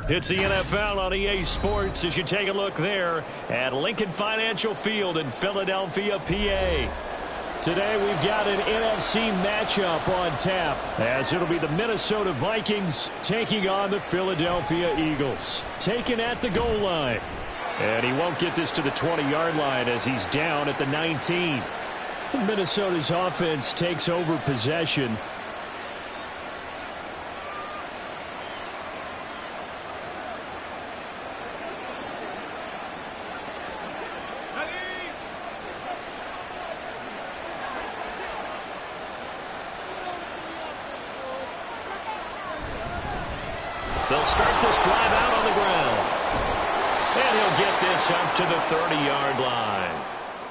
It's the NFL on EA Sports as you take a look there at Lincoln Financial Field in Philadelphia, PA. Today we've got an NFC matchup on tap as it'll be the Minnesota Vikings taking on the Philadelphia Eagles. Taken at the goal line. And he won't get this to the 20-yard line as he's down at the 19. Minnesota's offense takes over possession. They'll start this drive out on the ground. And he'll get this up to the 30-yard line.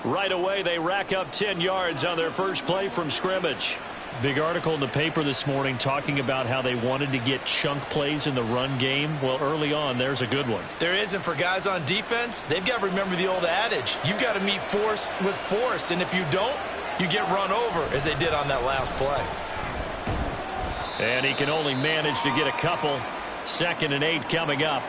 Right away, they rack up 10 yards on their first play from scrimmage. Big article in the paper this morning talking about how they wanted to get chunk plays in the run game. Well, early on, there's a good one. There is, and for guys on defense, they've got to remember the old adage. You've got to meet force with force, and if you don't, you get run over, as they did on that last play. And he can only manage to get a couple. 2nd and 8 coming up.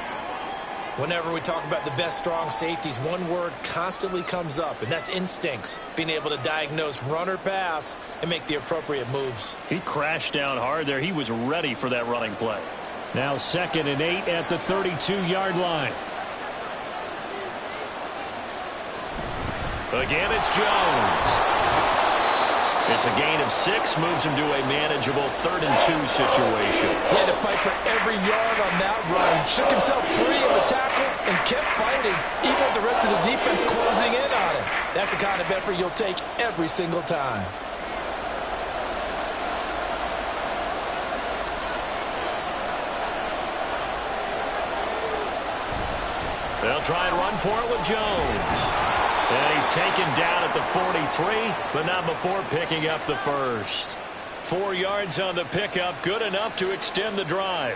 Whenever we talk about the best strong safeties, one word constantly comes up, and that's instincts. Being able to diagnose run or pass and make the appropriate moves. He crashed down hard there. He was ready for that running play. Now 2nd and 8 at the 32-yard line. Again, it's Jones. It's a gain of 6, moves him to a manageable 3rd and 2 situation. He had to fight for every yard on that run. Shook himself free of the tackle and kept fighting, even with the rest of the defense closing in on him. That's the kind of effort you'll take every single time. They'll try and run for it with Jones. And he's taken down at the 43, but not before picking up the first. 4 yards on the pickup, good enough to extend the drive.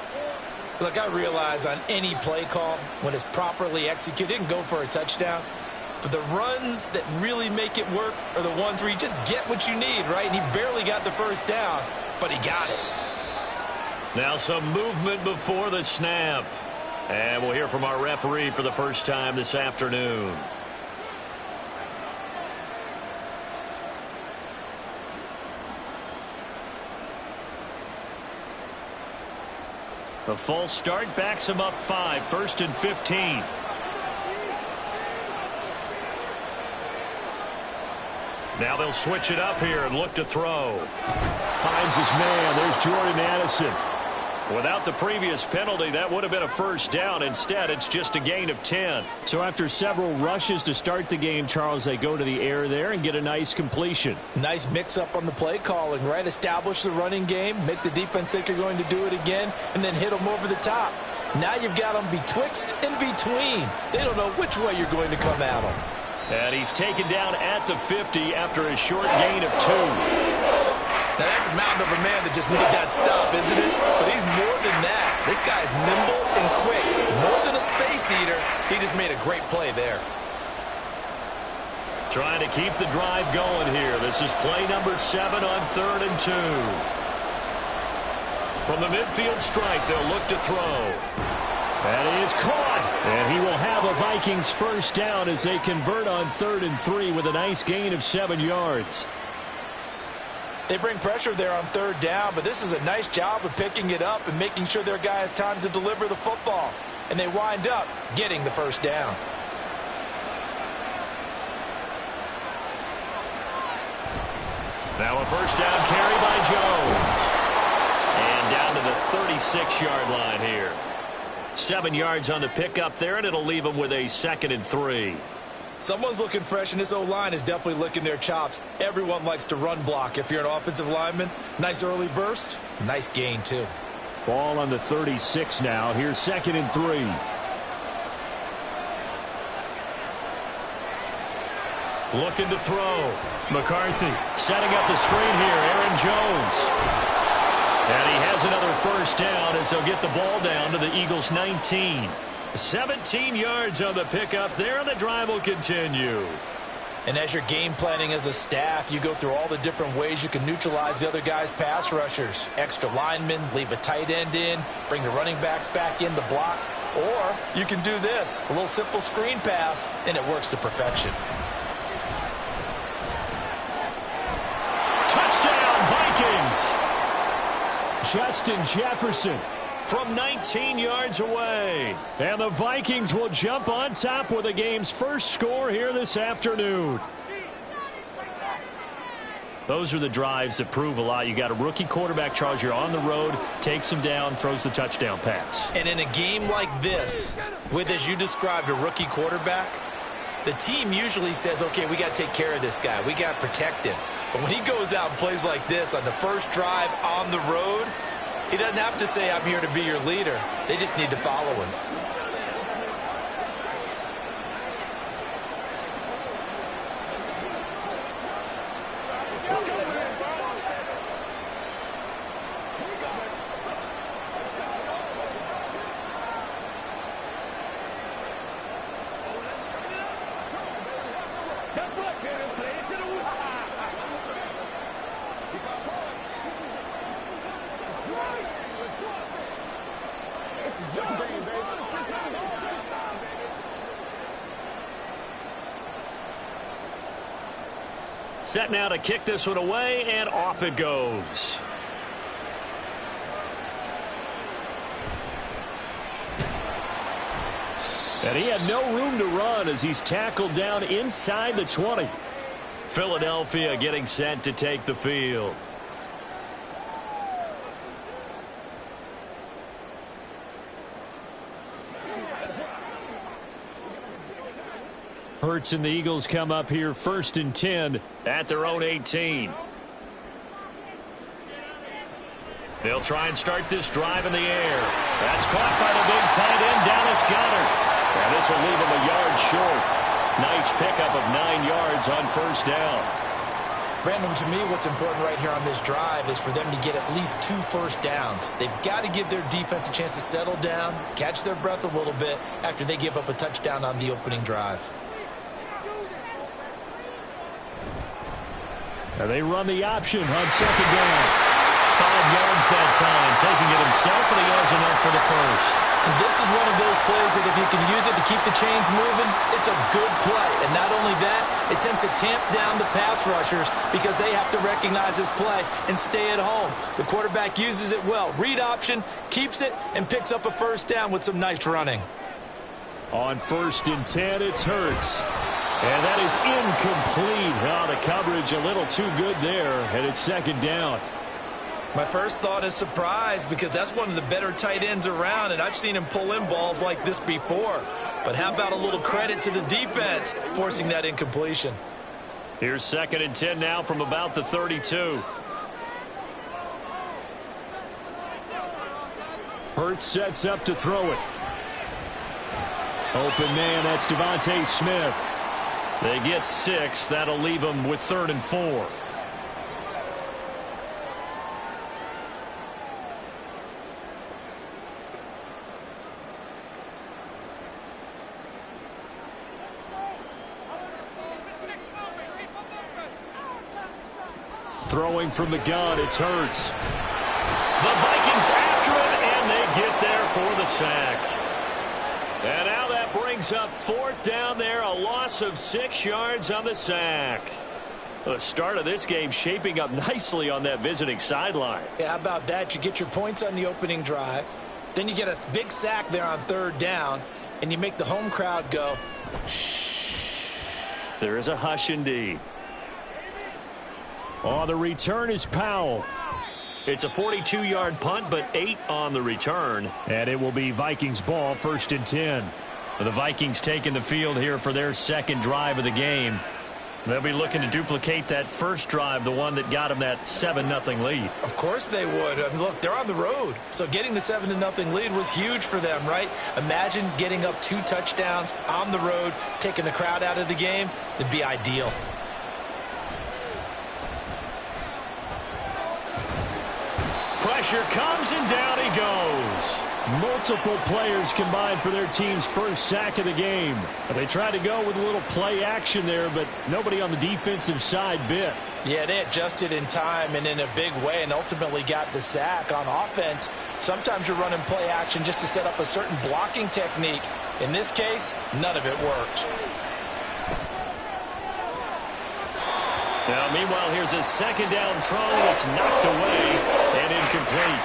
Look, I realize on any play call, when it's properly executed, it can go for a touchdown. But the runs that really make it work are the ones where you just get what you need, right? And he barely got the first down, but he got it. Now some movement before the snap. And we'll hear from our referee for the first time this afternoon. A false start backs him up 5, 1st and 15. Now they'll switch it up here and look to throw. Finds his man. There's Jordan Addison. Without the previous penalty, that would have been a first down. Instead, it's just a gain of 10. So after several rushes to start the game, Charles, they go to the air there and get a nice completion. Nice mix-up on the play calling, right? Establish the running game, make the defense think you're going to do it again, and then hit them over the top. Now you've got them betwixt and between. They don't know which way you're going to come at them. And he's taken down at the 50 after a short gain of 2. Now, that's a mountain of a man that just made that stop, isn't it? But he's more than that. This guy's nimble and quick. More than a space eater, he just made a great play there. Trying to keep the drive going here. This is play number 7 on 3rd and 2. From the midfield stripe, they'll look to throw. That is caught. And he will have a Vikings first down as they convert on 3rd and 3 with a nice gain of 7 yards. They bring pressure there on 3rd down, but this is a nice job of picking it up and making sure their guy has time to deliver the football. And they wind up getting the first down. Now a first down carry by Jones. And down to the 36-yard line here. 7 yards on the pickup there, and it'll leave them with a 2nd and 3. Someone's looking fresh, and this O-line is definitely licking their chops. Everyone likes to run block. If you're an offensive lineman, nice early burst, nice gain, too. Ball on the 36 now. Here's 2nd and 3. Looking to throw. McCarthy setting up the screen here. Aaron Jones. And he has another first down as they'll get the ball down to the Eagles' 19. 17 yards on the pickup there, and the drive will continue. And as you're game planning as a staff, you go through all the different ways you can neutralize the other guy's pass rushers. Extra linemen, leave a tight end in, bring the running backs back in to block. Or you can do this, a little simple screen pass, and it works to perfection. Touchdown, Vikings! Justin Jefferson from 19 yards away. And the Vikings will jump on top with the game's first score here this afternoon. Those are the drives that prove a lot. You got a rookie quarterback, Charles. You're on the road, takes him down, throws the touchdown pass. And in a game like this, with, as you described, a rookie quarterback, the team usually says, okay, we got to take care of this guy. We got to protect him. But when he goes out and plays like this on the first drive on the road, he doesn't have to say, I'm here to be your leader. They just need to follow him. Set now to kick this one away, and off it goes. And he had no room to run as he's tackled down inside the 20. Philadelphia getting set to take the field. Hurts and the Eagles come up here 1st and 10 at their own 18. They'll try and start this drive in the air. That's caught by the big tight end, Dallas Goedert. And this will leave him a yard short. Nice pickup of 9 yards on 1st down. Brandon, to me, what's important right here on this drive is for them to get at least 2 first downs. They've got to give their defense a chance to settle down, catch their breath a little bit after they give up a touchdown on the opening drive. And they run the option on 2nd down. 5 yards that time, taking it himself, and he has enough for the first. And this is one of those plays that if you can use it to keep the chains moving, it's a good play. And not only that, it tends to tamp down the pass rushers because they have to recognize this play and stay at home. The quarterback uses it well. Read option, keeps it, and picks up a first down with some nice running. On 1st and 10, it's Hurts. And that is incomplete. Oh, the coverage a little too good there, and it's 2nd down. My first thought is surprise because that's one of the better tight ends around, and I've seen him pull in balls like this before. But how about a little credit to the defense forcing that incompletion? Here's 2nd and 10 now from about the 32. Hurts sets up to throw it. Open man, that's Devontae Smith. They get 6. That'll leave them with 3rd and 4. Throwing from the gun, it's Hurts. The Vikings after him, and they get there for the sack. And now that brings up 4th down there, a loss of 6 yards on the sack. The start of this game shaping up nicely on that visiting sideline. Yeah, how about that? You get your points on the opening drive. Then you get a big sack there on 3rd down, and you make the home crowd go, shh. There is a hush indeed. On the return is Powell. It's a 42-yard punt, but 8 on the return. And it will be Vikings ball, 1st and 10. The Vikings taking the field here for their 2nd drive of the game. They'll be looking to duplicate that first drive, the one that got them that 7-0 lead. Of course they would. I mean, look, they're on the road. So getting the 7-0 lead was huge for them, right? Imagine getting up 2 touchdowns on the road, taking the crowd out of the game. It'd be ideal. Pressure comes, and down he goes. Multiple players combined for their team's first sack of the game. They tried to go with a little play action there, but nobody on the defensive side bit. Yeah, they adjusted in time and in a big way and ultimately got the sack. On offense, sometimes you're running play action just to set up a certain blocking technique. In this case, none of it worked. Now, meanwhile, here's a second down throw. It's knocked away and incomplete.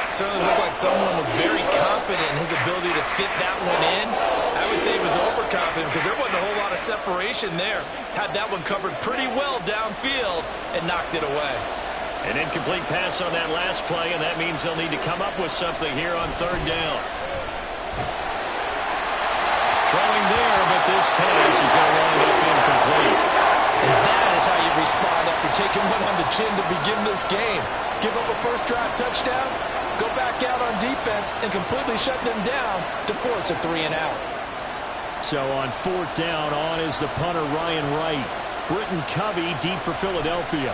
Certainly looked like someone was very confident in his ability to fit that one in. I would say he was overconfident because there wasn't a whole lot of separation there. Had that one covered pretty well downfield and knocked it away. An incomplete pass on that last play, and that means they'll need to come up with something here on third down. Throwing there, but this pass is going to wind up incomplete. And that is how you respond after taking one on the chin to begin this game. Give up a first drive touchdown, go back out on defense, and completely shut them down to force a 3-and-out. So on fourth down, on is the punter Ryan Wright. Britton Covey deep for Philadelphia.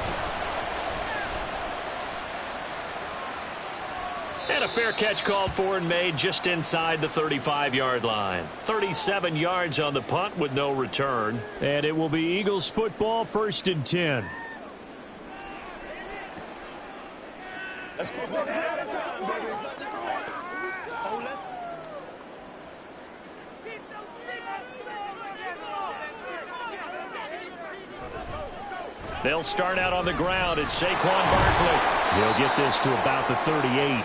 And a fair catch called for and made just inside the 35-yard line. 37 yards on the punt with no return. And it will be Eagles football, 1st and 10. Let's go. They'll start out on the ground. It's Saquon Barkley. He'll get this to about the 38.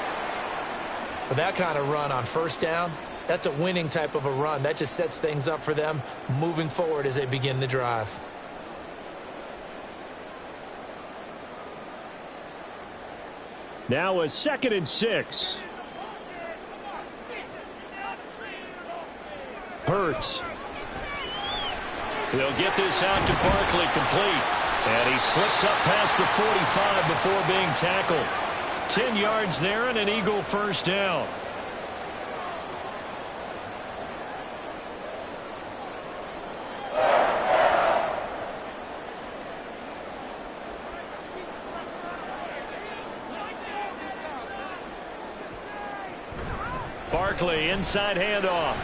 With that kind of run on first down, that's a winning type of a run. That just sets things up for them moving forward as they begin the drive. Now a 2nd and 6. Hurts. He'll get this out to Barkley complete. And he slips up past the 45 before being tackled. 10 yards there and an Eagle first down. Barkley, inside handoff.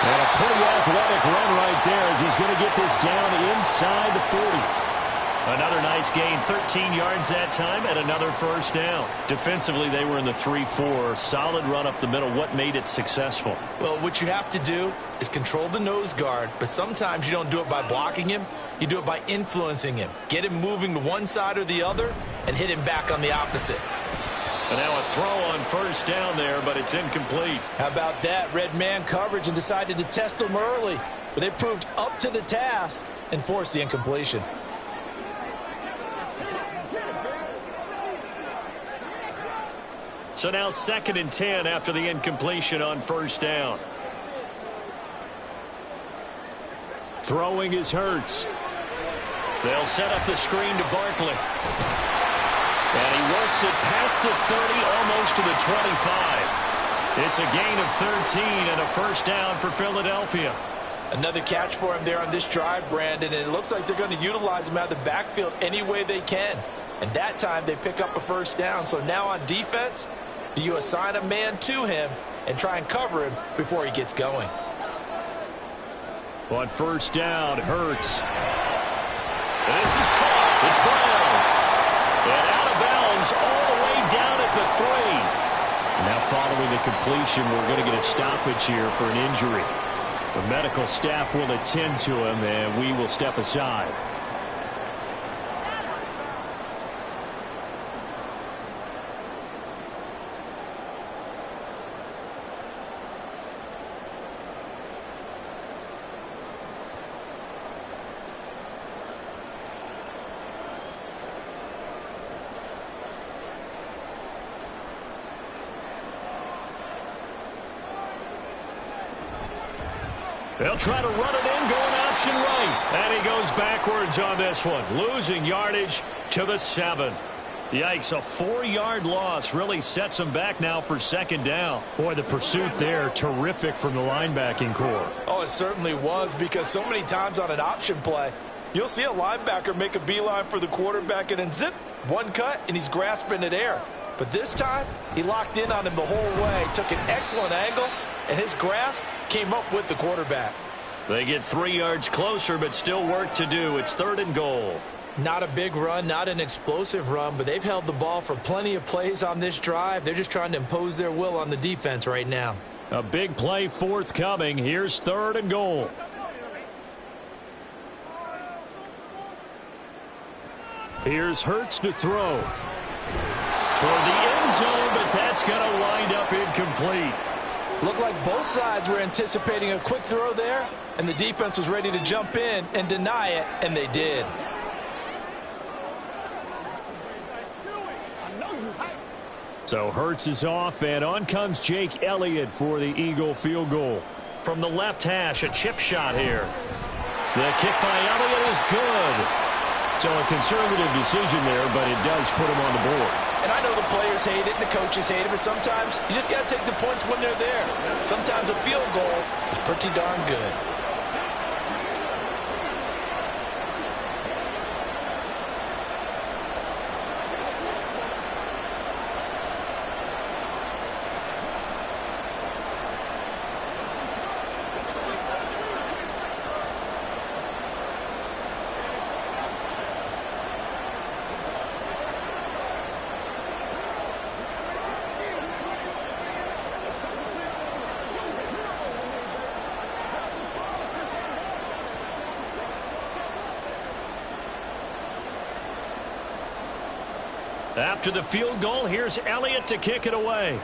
And a pretty athletic run right there as he's going to get this down inside the 40. Another nice gain, 13 yards that time, and another first down. Defensively, they were in the 3-4. Solid run up the middle. What made it successful? Well, what you have to do is control the nose guard, but sometimes you don't do it by blocking him. You do it by influencing him. Get him moving to one side or the other and hit him back on the opposite. And now a throw on first down there, but it's incomplete. How about that? Red man coverage and decided to test him early. But it proved up to the task and forced the incompletion. So now 2nd and 10 after the incompletion on first down. Throwing is Hurts. They'll set up the screen to Barkley. And he works it past the 30, almost to the 25. It's a gain of 13 and a first down for Philadelphia. Another catch for him there on this drive, Brandon, and it looks like they're going to utilize him out of the backfield any way they can. And that time they pick up a first down. So now on defense, do you assign a man to him and try and cover him before he gets going? On first down, Hurts. This is caught. It's Brown. And out of bounds all the way down at the 3. Now following the completion, we're going to get a stoppage here for an injury. The medical staff will attend to him, and we will step aside. They'll try to run it in, going option right. And he goes backwards on this one, losing yardage to the 7. Yikes, a 4-yard loss really sets him back now for second down. Boy, the pursuit there, terrific from the linebacking core. Oh, it certainly was, because so many times on an option play, you'll see a linebacker make a beeline for the quarterback and then zip, one cut, and he's grasping at air. But this time, he locked in on him the whole way, took an excellent angle, and his grasp came up with the quarterback. They get 3 yards closer, but still work to do. It's 3rd and goal. Not a big run, not an explosive run, but they've held the ball for plenty of plays on this drive. They're just trying to impose their will on the defense right now. A big play forthcoming. Here's 3rd and goal. Here's Hurts to throw. Toward the end zone, but that's going to wind up incomplete. Looked like both sides were anticipating a quick throw there, and the defense was ready to jump in and deny it, and they did. So Hurts is off, and on comes Jake Elliott for the Eagle field goal. From the left hash, a chip shot here. The kick by Elliott is good. So a conservative decision there, but it does put him on the board. And I know the players hate it and the coaches hate it, but sometimes you just got to take the points when they're there. Sometimes a field goal is pretty darn good. After the field goal, here's Elliott to kick it away.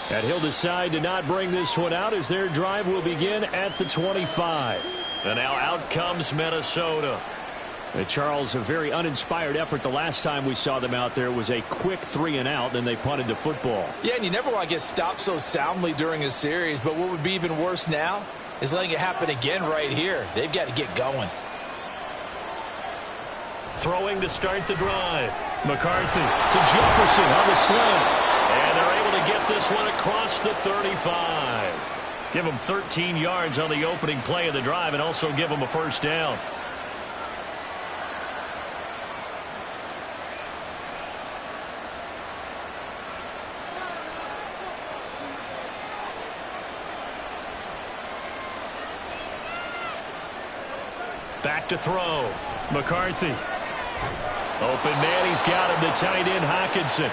And he'll decide to not bring this one out as their drive will begin at the 25. And now out comes Minnesota. And Charles, a very uninspired effort the last time we saw them out there. It was a quick 3 and out, then they punted the football. Yeah, and you never want to get stopped so soundly during a series, but what would be even worse now is letting it happen again right here. They've got to get going. Throwing to start the drive. McCarthy to Jefferson on the slant. And they're able to get this one across the 35. Give them 13 yards on the opening play of the drive and also give them a first down. Back to throw. McCarthy. Open man, he's got him, the tight end Hockenson.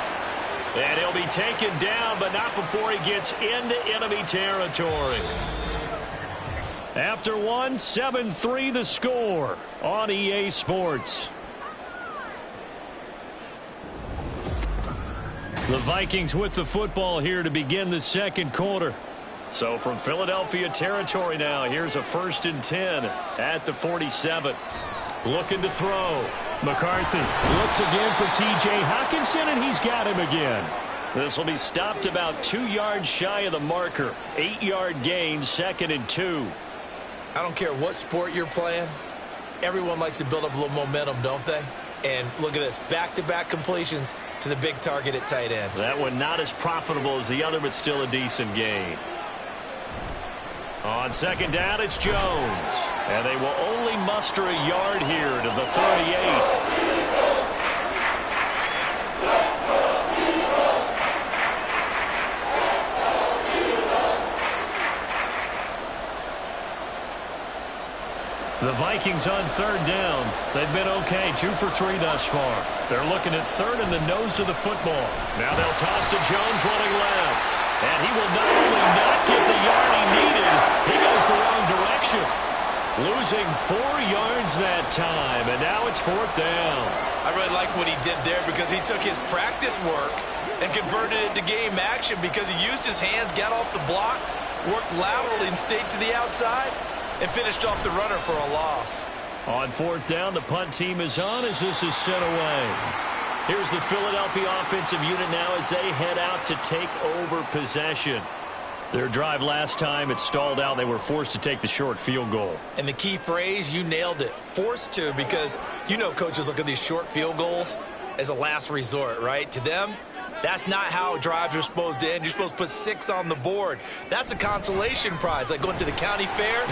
And he'll be taken down, but not before he gets into enemy territory. After one, 7-3 the score on EA Sports. The Vikings with the football here to begin the second quarter. So from Philadelphia territory now, here's a 1st and 10 at the 47. Looking to throw. McCarthy looks again for T.J. Hockenson, and he's got him again. This will be stopped about 2 yards shy of the marker. 8-yard gain, 2nd and 2. I don't care what sport you're playing. Everyone likes to build up a little momentum, don't they? And look at this, back-to-back completions to the big target at tight end. That one not as profitable as the other, but still a decent gain. On 2nd down, it's Jones. And they will only muster a yard here to the 38. The Vikings on 3rd down. They've been okay, 2 for 3 thus far. They're looking at 3rd and the nose of the football. Now they'll toss to Jones running left. And he will not only not get the yard he needed, he goes the wrong direction. Losing 4 yards that time, and now it's 4th down. I really like what he did there because he took his practice work and converted it to game action because he used his hands, got off the block, worked laterally and stayed to the outside, and finished off the runner for a loss. On 4th down, the punt team is on as this is sent away. Here's the Philadelphia offensive unit now as they head out to take over possession. Their drive last time, it stalled out. They were forced to take the short field goal. And the key phrase, you nailed it, forced to, because you know coaches look at these short field goals as a last resort, right? To them, that's not how drives are supposed to end. You're supposed to put 6 on the board. That's a consolation prize, like going to the county fair.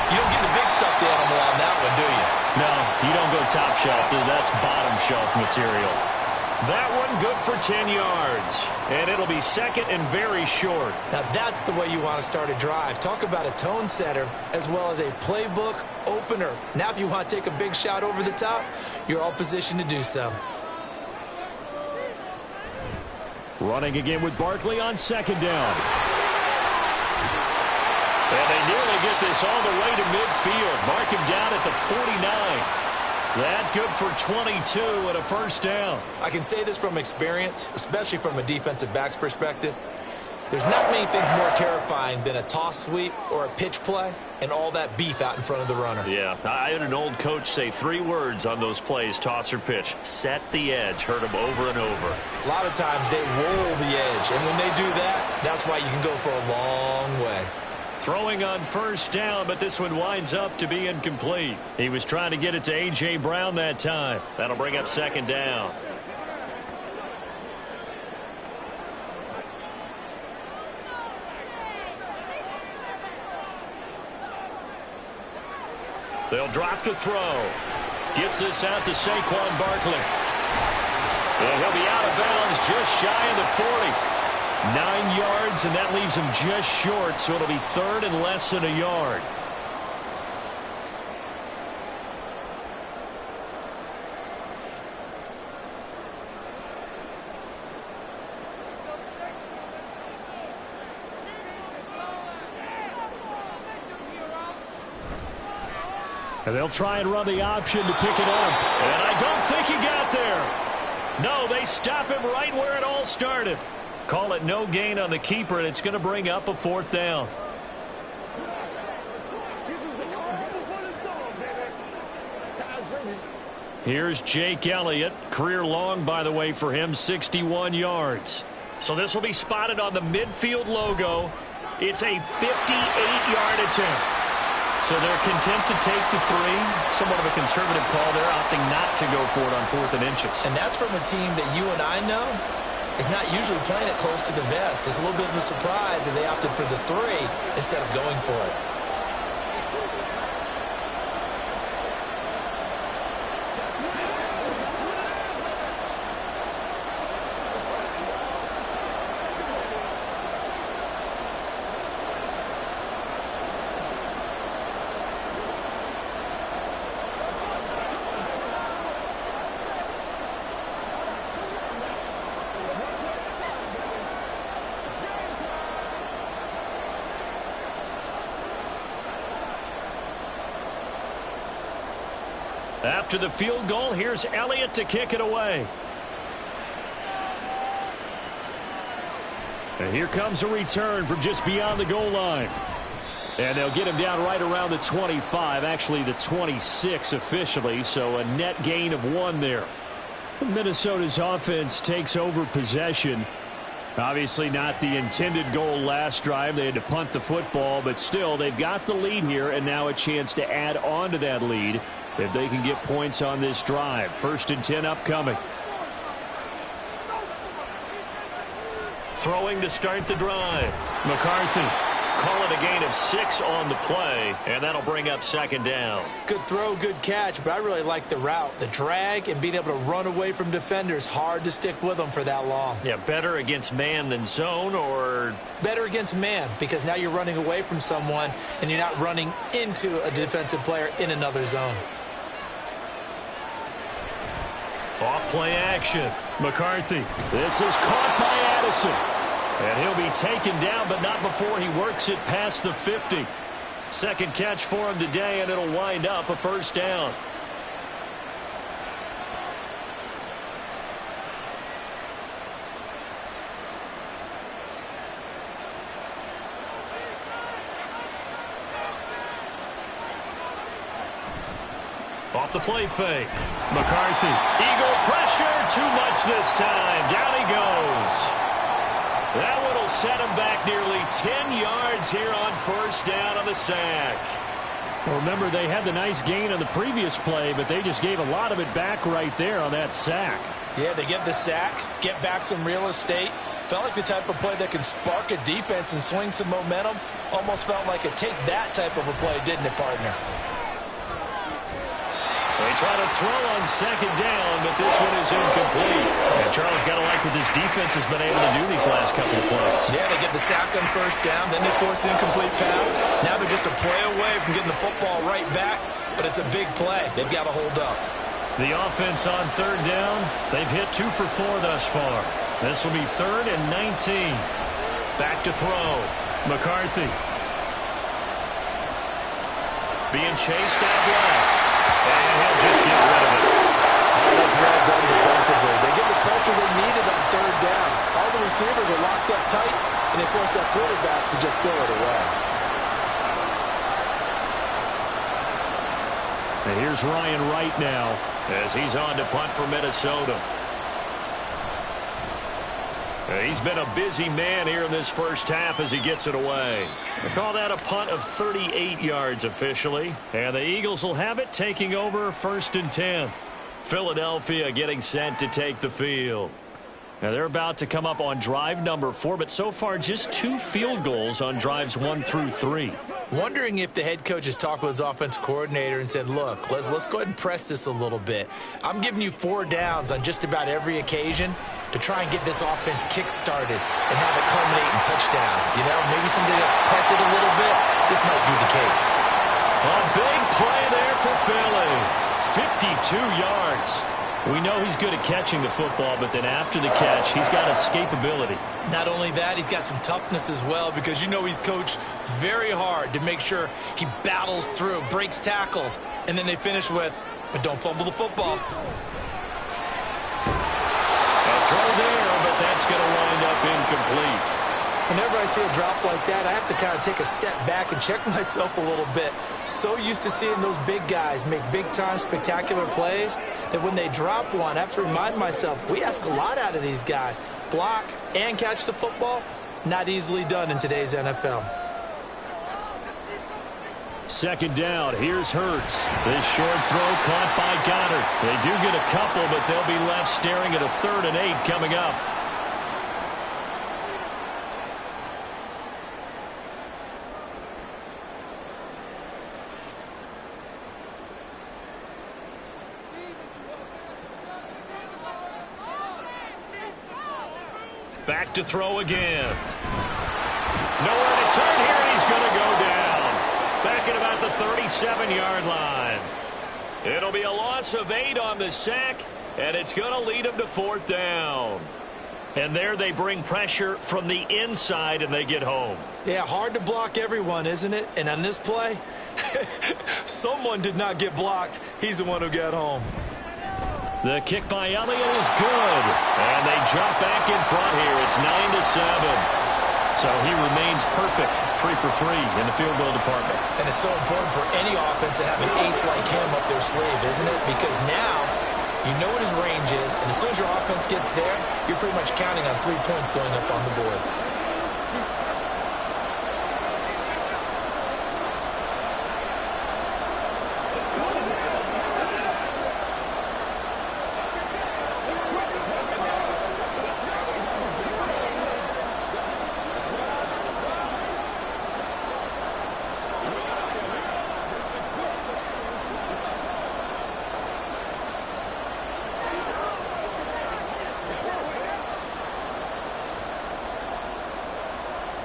You don't get the big stuffed animal on that one, do you? No, you don't go top shelf. That's bottom shelf material. That one good for 10 yards. And it'll be second and very short. Now that's the way you want to start a drive. Talk about a tone setter as well as a playbook opener. Now if you want to take a big shot over the top, you're all positioned to do so. Running again with Barkley on second down. And they nearly get this all the way to midfield. Mark him down at the 49. That good for 22 and a first down. I can say this from experience, especially from a defensive back's perspective. There's not many things more terrifying than a toss sweep or a pitch play and all that beef out in front of the runner. Yeah, I had an old coach say 3 words on those plays, toss or pitch. Set the edge. Heard him over and over. A lot of times they roll the edge, and when they do that, that's why you can go for a long way. Throwing on first down, but this one winds up to be incomplete. He was trying to get it to A.J. Brown that time. That'll bring up second down. They'll drop to throw. Gets this out to Saquon Barkley. And he'll be out of bounds just shy of the 40. 9 yards, and that leaves him just short, so it'll be third and less than a yard. And they'll try and run the option to pick it up. And I don't think he got there. No, they stop him right where it all started. Call it no gain on the keeper, and it's going to bring up a fourth down. Here's Jake Elliott. Career long, by the way, for him, 61 yards. So this will be spotted on the midfield logo. It's a 58-yard attempt. So they're content to take the 3. Somewhat of a conservative call there, opting not to go for it on 4th and inches. And that's from a team that you and I know is not usually playing it close to the vest. It's a little bit of a surprise that they opted for the 3 instead of going for it. After the field goal, here's Elliott to kick it away. And here comes a return from just beyond the goal line. And they'll get him down right around the 25, actually the 26 officially, so a net gain of 1 there. Minnesota's offense takes over possession. Obviously not the intended goal last drive. They had to punt the football, but still they've got the lead here and now a chance to add on to that lead if they can get points on this drive. 1st and 10 upcoming. Throwing to start the drive. McCarthy. Call it a gain of 6 on the play, and that'll bring up second down. Good throw, good catch, but I really like the route. The drag and being able to run away from defenders, hard to stick with them for that long. Yeah, better against man than zone, or? Better against man, because now you're running away from someone and you're not running into a defensive player in another zone. Off play action. McCarthy. This is caught by Addison. And he'll be taken down, but not before he works it past the 50. Second catch for him today, and it'll wind up a first down. Off the play fake. McCarthy. Eagle pressure. Too much this time. Down he goes. That one will set him back nearly 10 yards here on first down on the sack. Well, remember, they had the nice gain on the previous play, but they just gave a lot of it back right there on that sack. Yeah, they get the sack, get back some real estate. Felt like the type of play that can spark a defense and swing some momentum. Almost felt like a take that type of a play, didn't it, partner? They try to throw on second down, but this one is incomplete. And Charles, got to like what this defense has been able to do these last couple of plays. Yeah, they get the sack on first down, then they force an incomplete pass. Now they're just a play away from getting the football right back, but it's a big play. They've got to hold up. The offense on third down, they've hit 2 for 4 thus far. This will be 3rd and 19. Back to throw. McCarthy. Being chased out left. And he'll just get rid of it. That's well done defensively. They get the pressure they needed on third down. All the receivers are locked up tight, and they force that quarterback to just throw it away. And here's Ryan Wright now as he's on to punt for Minnesota. He's been a busy man here in this first half as he gets it away. They call that a punt of 38 yards officially. And the Eagles will have it, taking over 1st and 10. Philadelphia getting set to take the field. Now they're about to come up on drive number 4, but so far just 2 field goals on drives 1 through 3. Wondering if the head coach has talked with his offensive coordinator and said, look, let's go ahead and press this a little bit. I'm giving you 4 downs on just about every occasion to try and get this offense kick-started and have it culminate in touchdowns. You know, maybe somebody to press it a little bit. This might be the case. A big play there for Philly. 52 yards. We know he's good at catching the football, but then after the catch, he's got escapability. Not only that, he's got some toughness as well, because you know he's coached very hard to make sure he battles through, breaks tackles, and then they finish with, but don't fumble the football. A throw there, but that's going to wind up incomplete. Whenever I see a drop like that, I have to kind of take a step back and check myself a little bit. So used to seeing those big guys make big-time spectacular plays that when they drop one, I have to remind myself, we ask a lot out of these guys. Block and catch the football, not easily done in today's NFL. 2nd down, here's Hurts. This short throw caught by Goddard. They do get a couple, but they'll be left staring at a 3rd and 8 coming up. Back to throw again. Nowhere to turn here, and he's going to go down. Back at about the 37-yard line. It'll be a loss of 8 on the sack, and it's going to lead him to 4th down. And there they bring pressure from the inside, and they get home. Yeah, hard to block everyone, isn't it? And on this play, someone did not get blocked. He's the one who got home. The kick by Elliott is good. And they jump back in front here. It's 9-7. So he remains perfect. 3 for 3 in the field goal department. And it's so important for any offense to have an ace like him up their sleeve, isn't it? Because now you know what his range is. And as soon as your offense gets there, you're pretty much counting on 3 points going up on the board.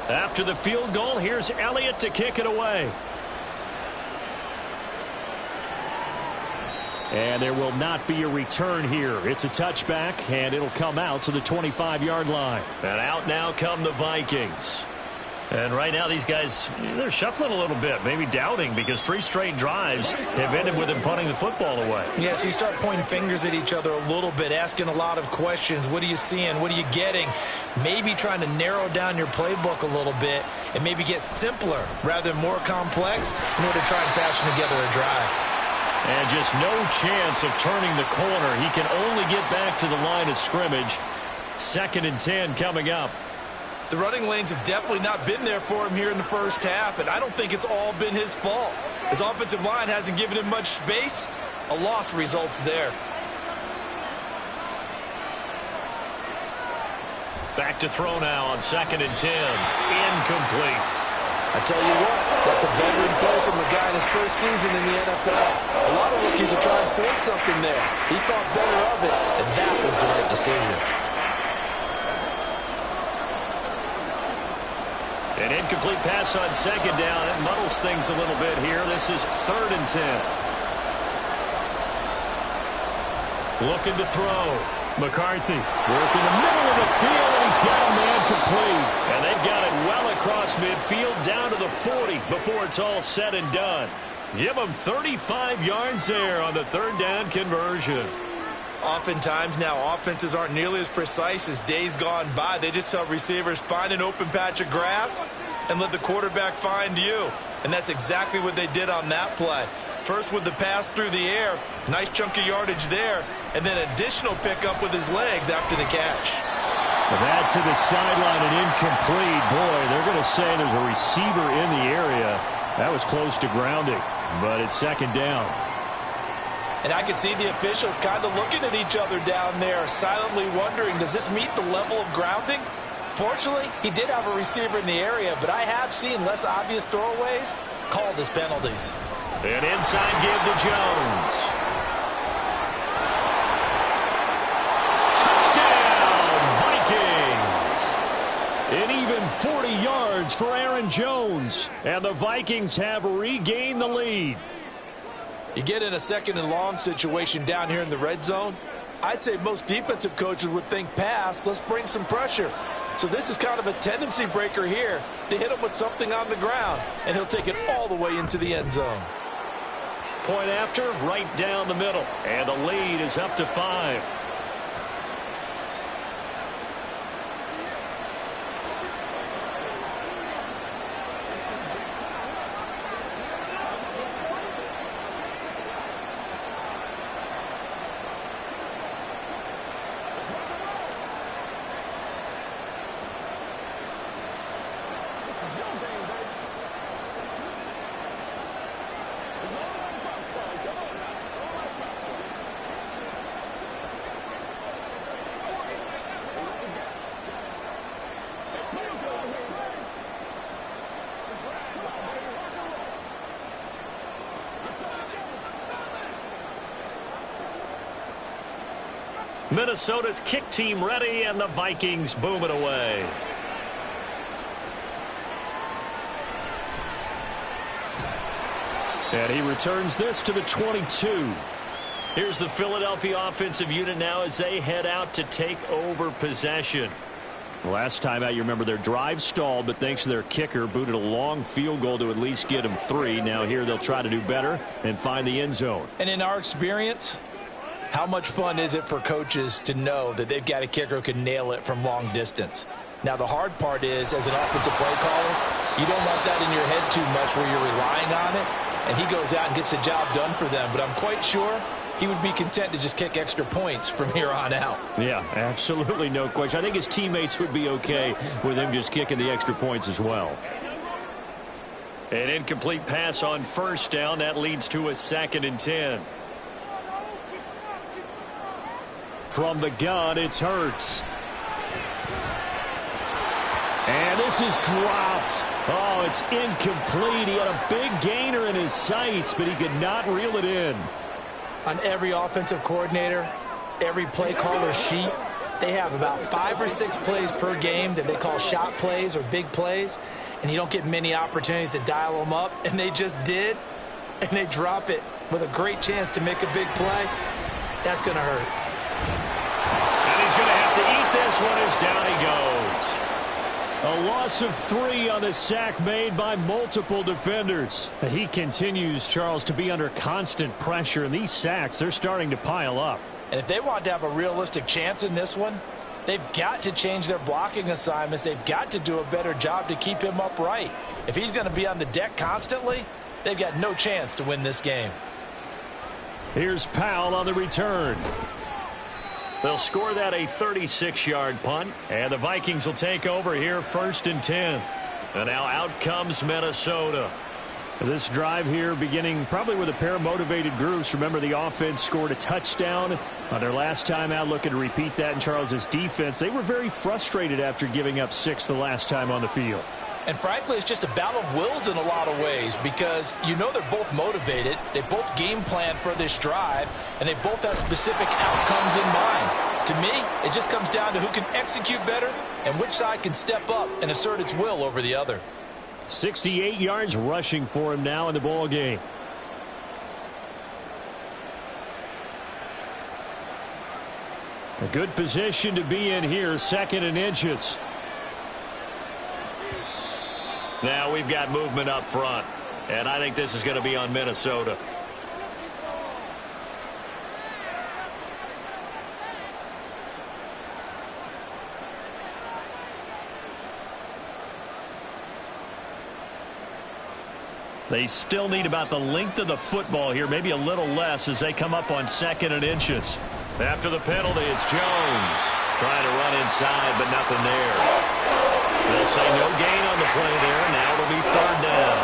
After the field goal, here's Elliott to kick it away. And there will not be a return here. It's a touchback, and it'll come out to the 25-yard line. And out now come the Vikings. And right now these guys, they're shuffling a little bit, maybe doubting, because 3 straight drives have ended with them punting the football away. Yeah, so you start pointing fingers at each other a little bit, asking a lot of questions. What are you seeing? What are you getting? Maybe trying to narrow down your playbook a little bit and maybe get simpler rather than more complex in order to try and fashion together a drive. And just no chance of turning the corner. He can only get back to the line of scrimmage. 2nd and 10 coming up. The running lanes have definitely not been there for him here in the first half, and I don't think it's all been his fault. His offensive line hasn't given him much space. A loss results there. Back to throw now on 2nd and 10. Incomplete. I tell you what, that's a veteran play from a guy in his first season in the NFL. A lot of rookies are trying to force something there. He thought better of it, and that was the right decision. An incomplete pass on second down. It muddles things a little bit here. This is 3rd and 10. Looking to throw. McCarthy working the middle of the field, and he's got a man complete. And they've got it well across midfield down to the 40 before it's all said and done. Give them 35 yards there on the 3rd down conversion. Oftentimes now offenses aren't nearly as precise as days gone by. They just tell receivers, find an open patch of grass and let the quarterback find you. And that's exactly what they did on that play. First with the pass through the air, nice chunk of yardage there, and then additional pickup with his legs after the catch. That to the sideline and incomplete. Boy, they're going to say there's a receiver in the area. That was close to grounding, but it's 2nd down. And I can see the officials kind of looking at each other down there, silently wondering, does this meet the level of grounding? Fortunately, he did have a receiver in the area, but I have seen less obvious throwaways called as penalties. An inside give to Jones. Touchdown, Vikings! An even 40 yards for Aaron Jones. And the Vikings have regained the lead. You get in a 2nd and long situation down here in the red zone, I'd say most defensive coaches would think pass, let's bring some pressure. So this is kind of a tendency breaker here to hit him with something on the ground, and he'll take it all the way into the end zone. Point after, right down the middle, and the lead is up to 5. Minnesota's kick team ready, and the Vikings boom it away. And he returns this to the 22. Here's the Philadelphia offensive unit now as they head out to take over possession. Last time out, you remember their drive stalled, but thanks to their kicker, booted a long field goal to at least get them 3. Now here they'll try to do better and find the end zone. And in our experience, how much fun is it for coaches to know that they've got a kicker who can nail it from long distance? Now, the hard part is, as an offensive play caller, you don't want that in your head too much where you're relying on it, and he goes out and gets the job done for them. But I'm quite sure he would be content to just kick extra points from here on out. Yeah, absolutely no question. I think his teammates would be okay with him just kicking the extra points as well. An incomplete pass on 1st down. That leads to a 2nd and 10. From the gun, it's Hurts. And this is dropped. Oh, it's incomplete. He had a big gainer in his sights, but he could not reel it in. On every offensive coordinator, every play caller sheet, they have about 5 or 6 plays per game that they call shot plays or big plays, and you don't get many opportunities to dial them up, and they just did, and they drop it with a great chance to make a big play. That's going to hurt. And he's going to have to eat this one as down he goes. A loss of 3 on the sack made by multiple defenders. He continues, Charles, to be under constant pressure, and these sacks, they're starting to pile up. And if they want to have a realistic chance in this one, they've got to change their blocking assignments. They've got to do a better job to keep him upright. If he's going to be on the deck constantly, they've got no chance to win this game. Here's Powell on the return. They'll score that a 36-yard punt, and the Vikings will take over here 1st and 10. And now out comes Minnesota. This drive here beginning probably with a pair of motivated groups. Remember, the offense scored a touchdown on their last time out, looking to repeat that in Charles's defense. They were very frustrated after giving up 6 the last time on the field. And frankly, it's just a battle of wills in a lot of ways because you know they're both motivated, they both game plan for this drive, and they both have specific outcomes in mind. To me, it just comes down to who can execute better and which side can step up and assert its will over the other. 68 yards rushing for him now in the ball game. A good position to be in here, 2nd and inches. Now we've got movement up front, and I think this is going to be on Minnesota. They still need about the length of the football here, maybe a little less as they come up on 2nd and inches. After the penalty, it's Jones trying to run inside, but nothing there. They'll say no gain on the play there. Now it'll be 3rd down.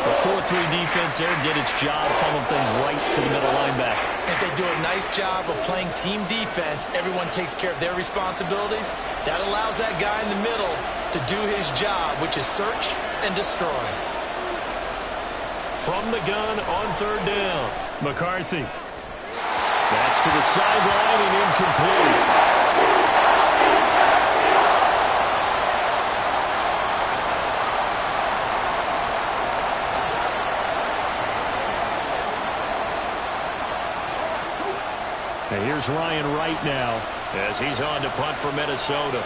The 4-3 defense there did its job, funneled things right to the middle linebacker. If they do a nice job of playing team defense, everyone takes care of their responsibilities. That allows that guy in the middle to do his job, which is search and destroy. From the gun on 3rd down, McCarthy. That's to the sideline and incomplete. And here's Ryan Wright now as he's on to punt for Minnesota.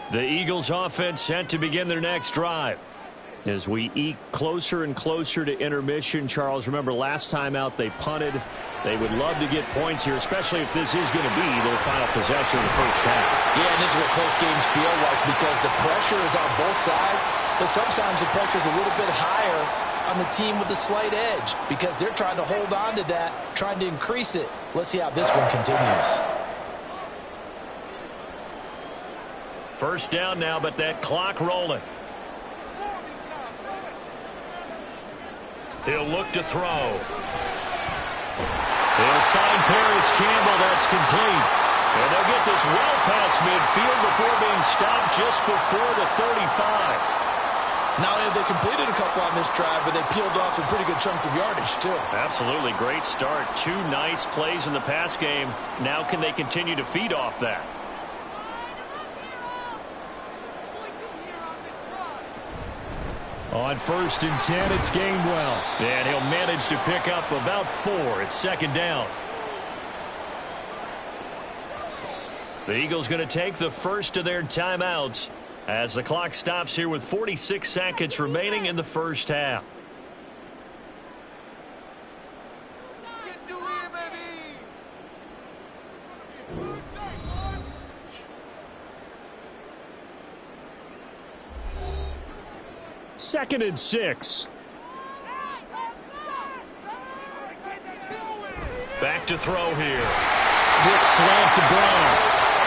The Eagles offense set to begin their next drive. As we eke closer and closer to intermission, Charles, remember last time out they punted. They would love to get points here, especially if this is going to be their final possession of the first half. Yeah, and this is what close games feel like because the pressure is on both sides, but sometimes the pressure is a little bit higher on the team with the slight edge because they're trying to hold on to that, trying to increase it. Let's see how this one continues. First down now, but that clock rolling. He'll look to throw. He'll find Paris Campbell. That's complete. And they'll get this well past midfield before being stopped just before the 35. Not only have they completed a couple on this drive, but they peeled off some pretty good chunks of yardage, too. Absolutely. Great start. 2 nice plays in the pass game. Now can they continue to feed off that? On 1st and 10, it's Gainwell. And he'll manage to pick up about 4. It's 2nd down. The Eagles going to take the first of their timeouts as the clock stops here with 46 seconds remaining in the first half. Second and 6. Back to throw here. Quick slant to Brown.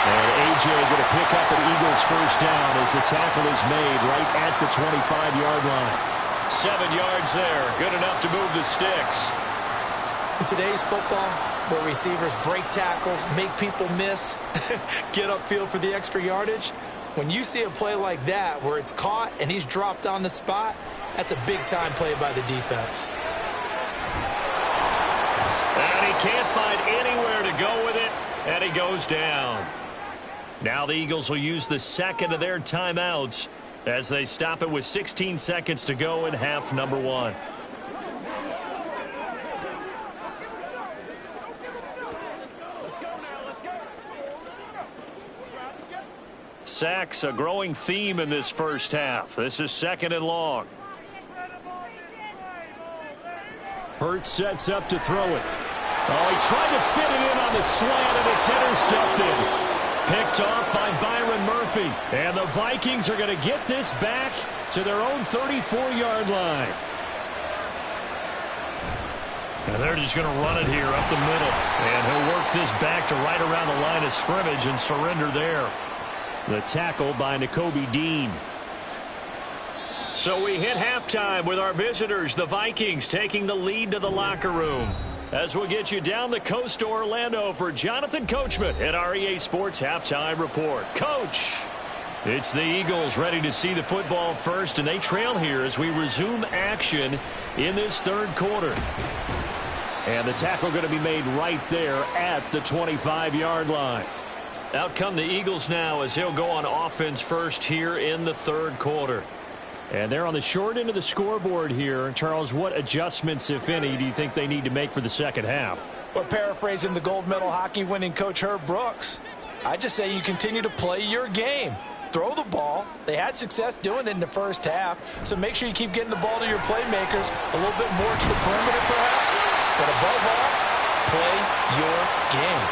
And A.J. going to pick up an Eagles first down as the tackle is made right at the 25-yard line. 7 yards there. Good enough to move the sticks. In today's football, where receivers break tackles, make people miss, get upfield for the extra yardage, when you see a play like that where it's caught and he's dropped on the spot, that's a big-time play by the defense. And he can't find anywhere to go with it, and he goes down. Now the Eagles will use the second of their timeouts as they stop it with 16 seconds to go in half number 1. Sacks, a growing theme in this first half. This is 2nd and long. Hurts sets up to throw it. Oh, he tried to fit it in on the slant, and it's intercepted. Picked off by Byron Murphy. And the Vikings are going to get this back to their own 34-yard line. And they're just going to run it here up the middle. And he'll work this back to right around the line of scrimmage and surrender there. The tackle by Nakobe Dean. So we hit halftime with our visitors, the Vikings, taking the lead to the locker room. As we'll get you down the coast to Orlando for Jonathan Coachman at our EA Sports Halftime Report. Coach! It's the Eagles ready to see the football first, and they trail here as we resume action in this third quarter. And the tackle going to be made right there at the 25-yard line. Out come the Eagles now as he'll go on offense first here in the third quarter. And they're on the short end of the scoreboard here. Charles, what adjustments, if any, do you think they need to make for the second half? Well, paraphrasing the gold medal hockey winning coach Herb Brooks, I just say you continue to play your game. Throw the ball. They had success doing it in the first half, so make sure you keep getting the ball to your playmakers a little bit more to the perimeter perhaps, but above all, play your game.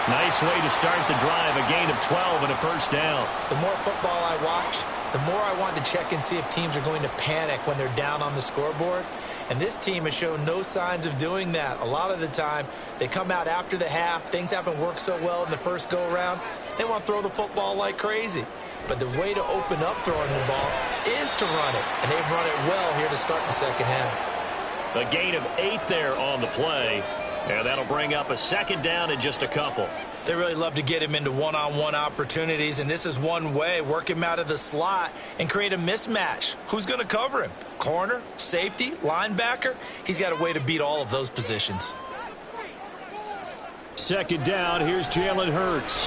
Nice way to start the drive, a gain of 12 and a first down. The more football I watch, the more I want to check and see if teams are going to panic when they're down on the scoreboard. And this team has shown no signs of doing that. A lot of the time, they come out after the half. Things haven't worked so well in the first go-around. They want to throw the football like crazy. But the way to open up throwing the ball is to run it. And they've run it well here to start the second half. A gain of 8 there on the play. And that'll bring up a second down in just a couple. They really love to get him into one-on-one opportunities, and this is one way. Work him out of the slot and create a mismatch. Who's going to cover him? Corner, safety, linebacker? He's got a way to beat all of those positions. Second down, here's Jalen Hurts.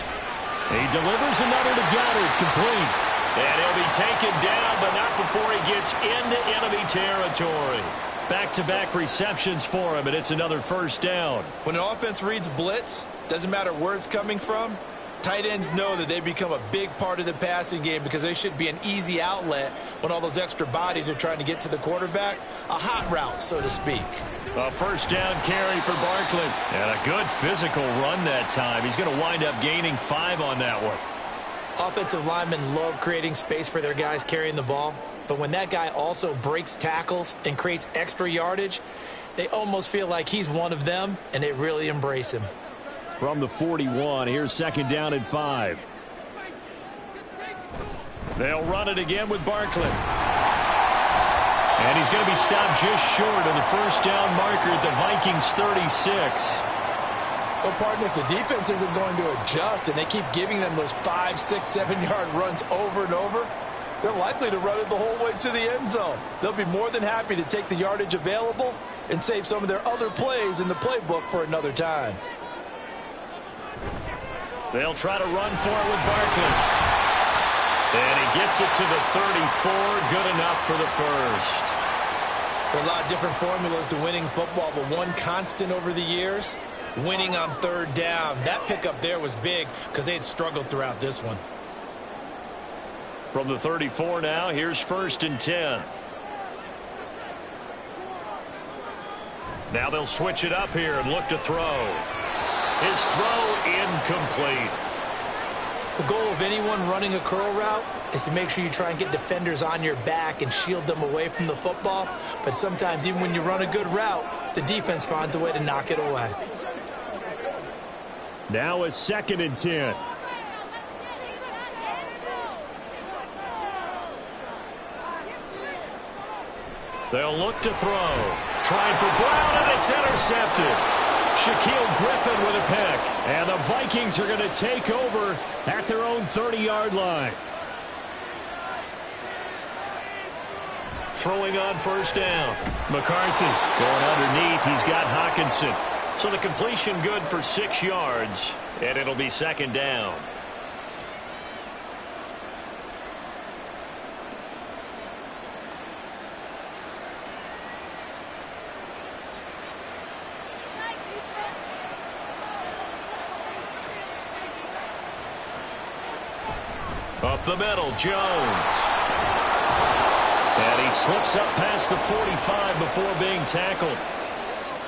He delivers another to Goddard, complete. And he'll be taken down, but not before he gets into enemy territory. Back-to-back receptions for him, and it's another first down. When an offense reads blitz, doesn't matter where it's coming from, tight ends know that they become a big part of the passing game because they should be an easy outlet when all those extra bodies are trying to get to the quarterback. A hot route, so to speak. A first down carry for Barkley. And a good physical run that time. He's going to wind up gaining 5 on that one. Offensive linemen love creating space for their guys carrying the ball. But when that guy also breaks tackles and creates extra yardage, they almost feel like he's one of them, and they really embrace him. From the 41, here's second down and 5. They'll run it again with Barkley. And he's going to be stopped just short of the first down marker at the Vikings 36. Well, partner, if the defense isn't going to adjust and they keep giving them those 5, 6, 7-yard runs over and over, they're likely to run it the whole way to the end zone. They'll be more than happy to take the yardage available and save some of their other plays in the playbook for another time. They'll try to run for it with Barkley. And he gets it to the 34. Good enough for the first. There are a lot of different formulas to winning football, but one constant over the years, winning on third down. That pickup there was big because they had struggled throughout this one. From the 34 now, here's first and 10. Now they'll switch it up here and look to throw. His throw incomplete. The goal of anyone running a curl route is to make sure you try and get defenders on your back and shield them away from the football. But sometimes even when you run a good route, the defense finds a way to knock it away. Now a second and 10. They'll look to throw. Trying for Brown, and it's intercepted. Shaquille Griffin with a pick. And the Vikings are going to take over at their own 30-yard line. Throwing on first down. McCarthy going underneath. He's got Hawkinson. So the completion good for 6 yards, and it'll be second down. Up the middle, Jones. And he slips up past the 45 before being tackled.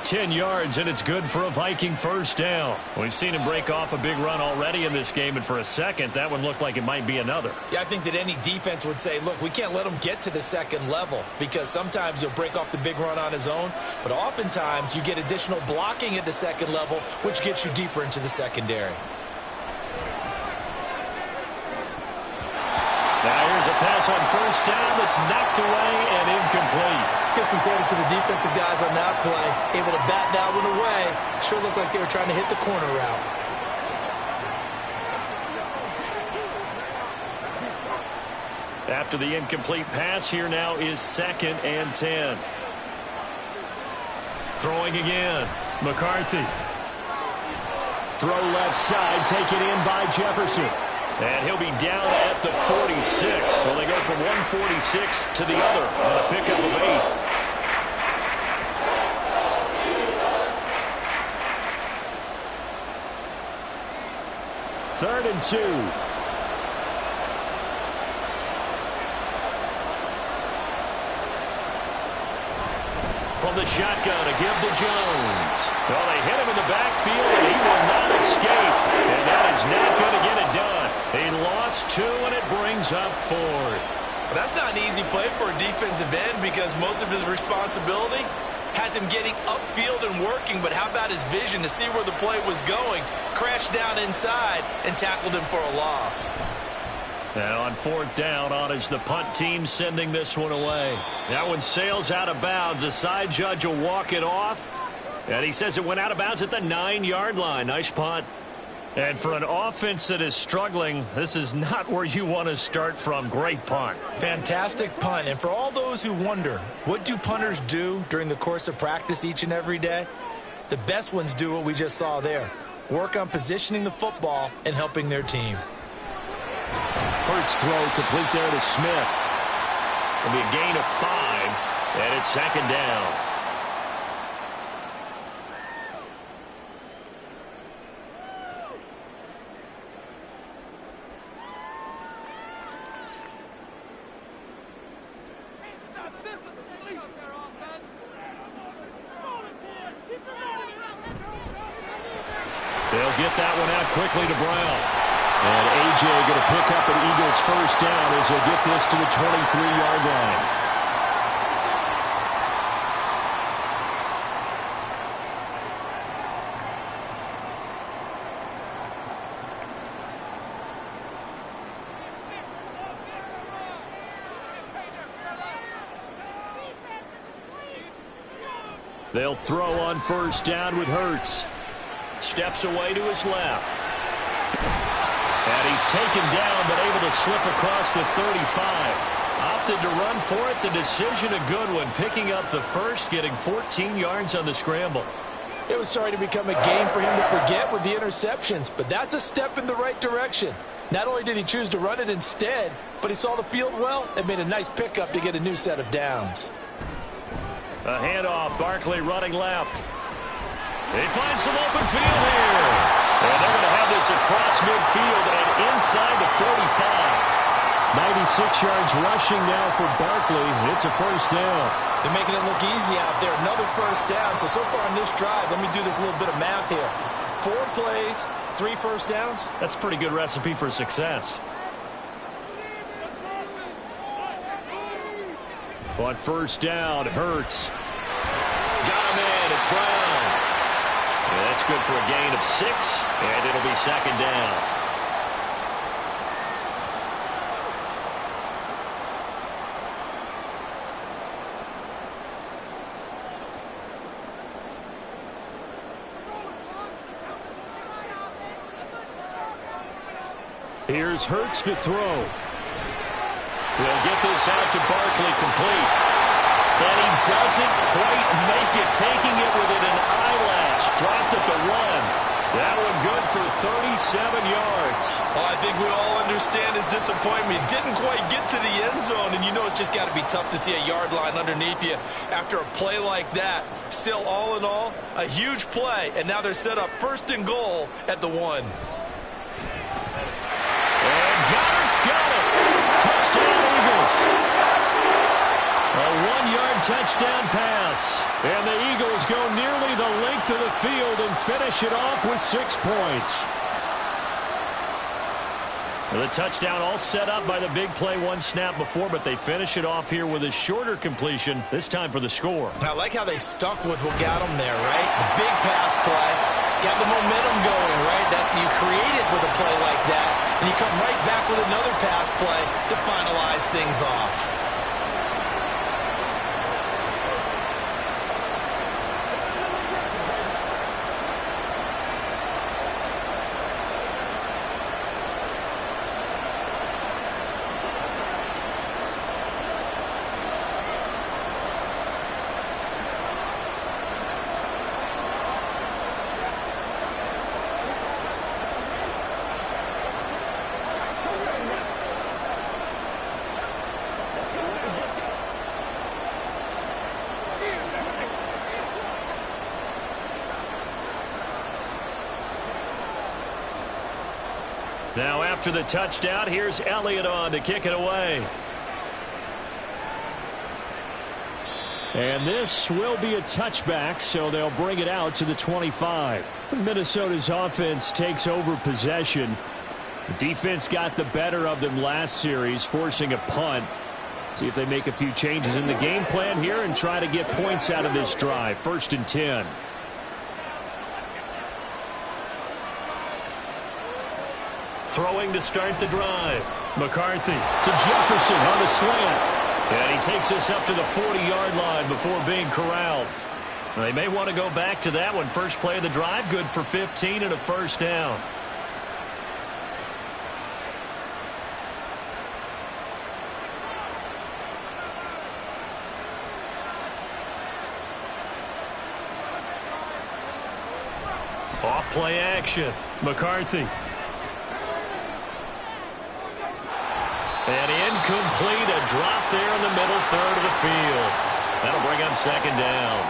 10 yards, and it's good for a Viking first down. We've seen him break off a big run already in this game, and for a second, that one looked like it might be another. Yeah, I think that any defense would say, look, we can't let him get to the second level, because sometimes he'll break off the big run on his own, but oftentimes you get additional blocking at the second level, which gets you deeper into the secondary. Now here's a pass on first down that's knocked away and incomplete. Let's give some credit to the defensive guys on that play. Able to bat that one away. Sure looked like they were trying to hit the corner route. After the incomplete pass, here now is 2nd and 10. Throwing again. McCarthy. Throw left side, taken in by Jefferson. And he'll be down at the 46. So they go from 146 to the other on a pickup of 8. Third and 2. From the shotgun, a give to Jones. Well, they hit him in the backfield, and he will not escape. And that is not going to get it done. He lost 2, and it brings up 4th. Well, that's not an easy play for a defensive end because most of his responsibility has him getting upfield and working, but how about his vision to see where the play was going, crashed down inside, and tackled him for a loss. Now on 4th down, on is the punt team sending this one away. That one sails out of bounds. The side judge will walk it off. And he says it went out of bounds at the 9-yard line. Nice punt. And for an offense that is struggling, this is not where you want to start from. Great punt. Fantastic punt. And for all those who wonder, what do punters do during the course of practice each and every day? The best ones do what we just saw there. Work on positioning the football and helping their team. Hurts throw complete there to Smith. It'll be a gain of 5, and it's 2nd down. They'll get that one out quickly to Brown. And A.J. going to pick up an Eagles first down as he'll get this to the 23-yard line. They'll throw on first down with Hurts. Steps away to his left. And he's taken down, but able to slip across the 35. Opted to run for it. The decision a good one. Picking up the first, getting 14 yards on the scramble. It was starting to become a game for him to forget with the interceptions, but that's a step in the right direction. Not only did he choose to run it instead, but he saw the field well and made a nice pickup to get a new set of downs. A handoff. Barkley running left. They find some open field here. And they're going to have this across midfield and inside the 45. 96 yards rushing now for Barkley. It's a first down. They're making it look easy out there. Another first down. So far on this drive, let me do this little bit of math here. 4 plays, 3 first downs. That's a pretty good recipe for success. On first down, Hurts. Got him in. It's Brown. And that's good for a gain of 6, and it'll be 2nd down. Here's Hurts to throw. He'll get this out to Barkley complete. And he doesn't quite make it, taking it within an eyelash. Dropped at the 1. That one good for 37 yards. Well, I think we all understand his disappointment. Didn't quite get to the end zone, and you know it's just got to be tough to see a yard line underneath you after a play like that. Still, all in all, a huge play, and now they're set up 1st and goal at the 1. And Goddard's got it. Touchdown, Eagles. A 1-yard touchdown pass. And the Eagles go nearly the length of the field and finish it off with 6 points. The touchdown all set up by the big play one snap before, but they finish it off here with a shorter completion, this time for the score. I like how they stuck with what got them there, right? The big pass play, got the momentum going, right? You create it with a play like that, and you come right back with another pass play to finalize things off. Now after the touchdown, here's Elliott on to kick it away. And this will be a touchback, so they'll bring it out to the 25. Minnesota's offense takes over possession. The defense got the better of them last series, forcing a punt. See if they make a few changes in the game plan here and try to get points out of this drive. 1st and 10. Throwing to start the drive. McCarthy to Jefferson on the slant. And he takes us up to the 40-yard line before being corralled. They may want to go back to that one. First play of the drive, good for 15 and a 1st down. Off play action. McCarthy. And incomplete, a drop there in the middle third of the field. That'll bring up 2nd down.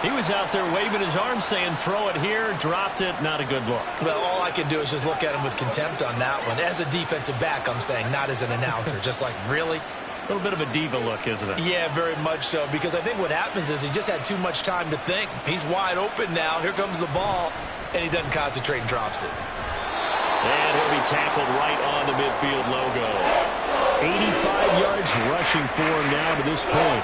He was out there waving his arms saying throw it here, dropped it, not a good look. Well, all I can do is just look at him with contempt on that one. As a defensive back, I'm saying, not as an announcer. Just like, really? A little bit of a diva look, isn't it? Yeah, very much so, because I think what happens is he just had too much time to think. He's wide open now. Here comes the ball, and he doesn't concentrate and drops it. And he'll be tackled right on the midfield logo. 85 yards rushing for him now to this point.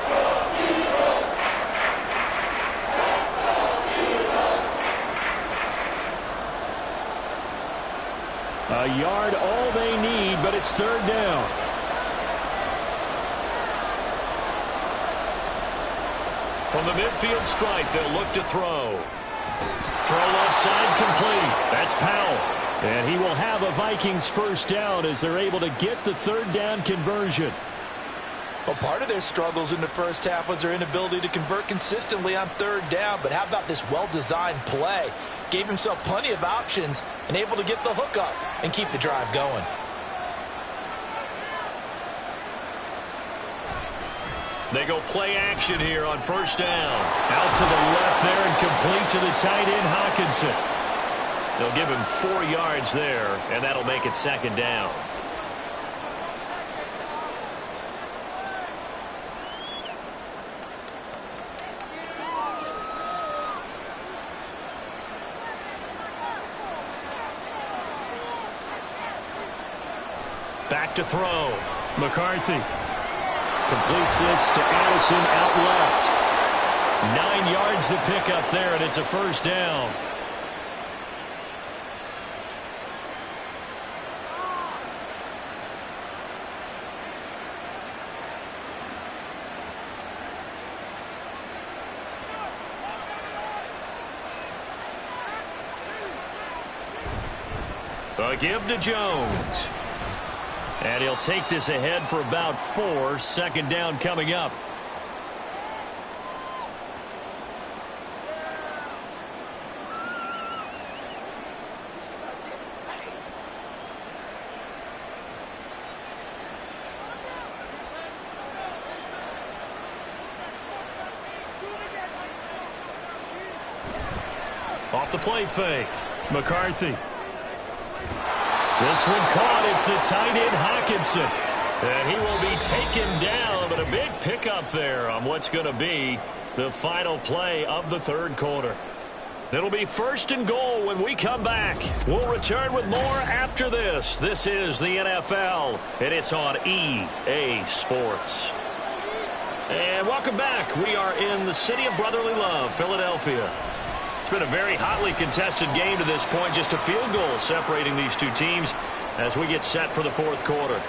A yard all they need, but it's 3rd down. From the midfield stripe, they'll look to throw. Throw left side complete. That's Powell. And he will have a Vikings 1st down as they're able to get the 3rd down conversion. Well, part of their struggles in the first half was their inability to convert consistently on 3rd down. But how about this well-designed play? Gave himself plenty of options and able to get the hook up and keep the drive going. They go play action here on 1st down. Out to the left there and complete to the tight end, Hawkinson. They'll give him 4 yards there, and that'll make it 2nd down. Back to throw. McCarthy completes this to Addison out left. 9 yards to pick up there, and it's a 1st down. A give to Jones. And he'll take this ahead for about 4. 2nd down coming up. Off the play fake. McCarthy. This one caught. It's the tight end, Hawkinson. And he will be taken down, but a big pickup there on what's going to be the final play of the 3rd quarter. It'll be 1st and goal when we come back. We'll return with more after this. This is the NFL, and it's on EA Sports. And welcome back. We are in the city of brotherly love, Philadelphia. It's been a very hotly contested game to this point. Just a field goal separating these two teams as we get set for the 4th quarter.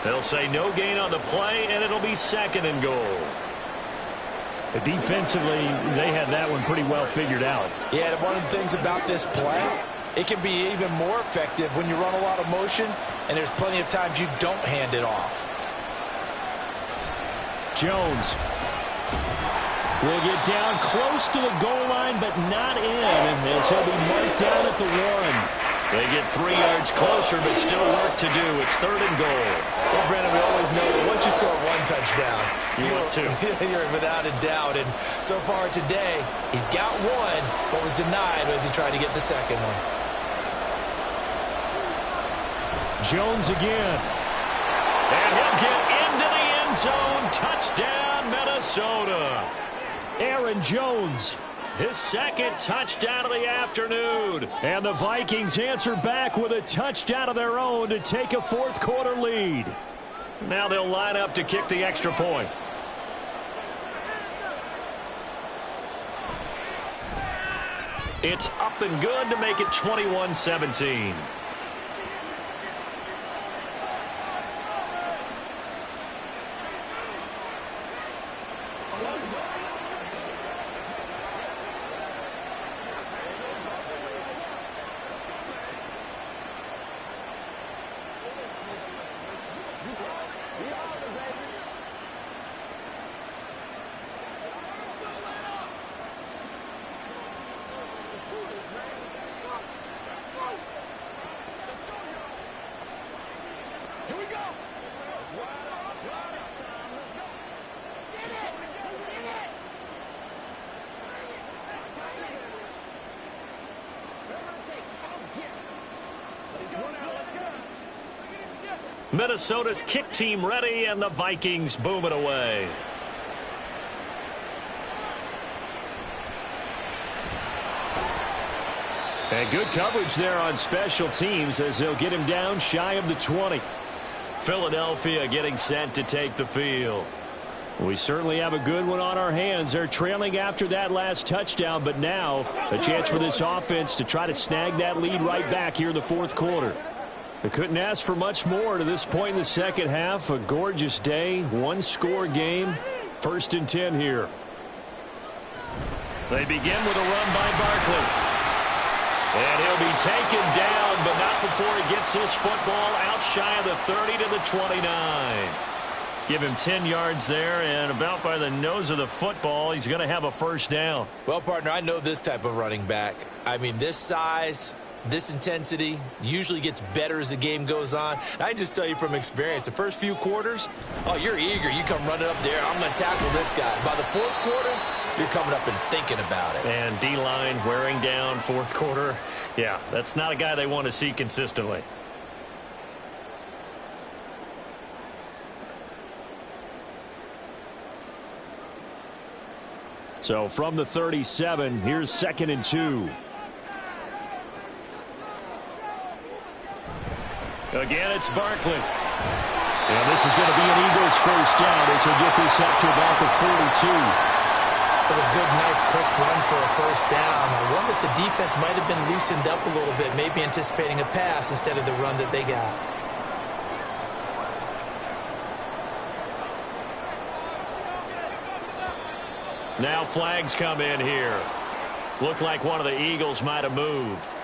They'll say no gain on the play, and it'll be 2nd and goal. Defensively, they had that one pretty well figured out. Yeah, one of the things about this play, it can be even more effective when you run a lot of motion, and there's plenty of times you don't hand it off. Jones will get down close to the goal line, but not in, as he'll be marked down at the 1. They get 3 yards closer, but still work to do. It's 3rd and goal. Well, Brandon, we always know that once you score 1 touchdown, you're without a doubt. And so far today, he's got 1, but was denied as he tried to get the 2nd one. Jones again. And he'll get into the end zone. Touchdown, Minnesota. Aaron Jones. His 2nd touchdown of the afternoon. And the Vikings answer back with a touchdown of their own to take a 4th quarter lead. Now they'll line up to kick the extra point. It's up and good to make it 21-17. Minnesota's kick team ready, and the Vikings boom it away. And good coverage there on special teams as they'll get him down shy of the 20. Philadelphia getting set to take the field. We certainly have a good one on our hands. They're trailing after that last touchdown, but now a chance for this offense to try to snag that lead right back here in the 4th quarter. They couldn't ask for much more to this point in the 2nd half. A gorgeous day, 1-score game. 1st and 10 here. They begin with a run by Barkley. And he'll be taken down, but not before he gets this football out shy of the 30 to the 29. Give him 10 yards there, and about by the nose of the football, he's going to have a 1st down. Well, partner, I know this type of running back. I mean, this size, this intensity usually gets better as the game goes on. And I just tell you from experience, the first few quarters, oh, you're eager. You come running up there. I'm going to tackle this guy. By the 4th quarter, you're coming up and thinking about it. And D-line wearing down 4th quarter. Yeah, that's not a guy they want to see consistently. So from the 37, here's 2nd and 2. Again, it's Barkley. And this is going to be an Eagles 1st down as he'll get this up to about the 42. That's a good, nice, crisp run for a 1st down. I wonder if the defense might have been loosened up a little bit, maybe anticipating a pass instead of the run that they got. Now flags come in here. Looked like one of the Eagles might have moved.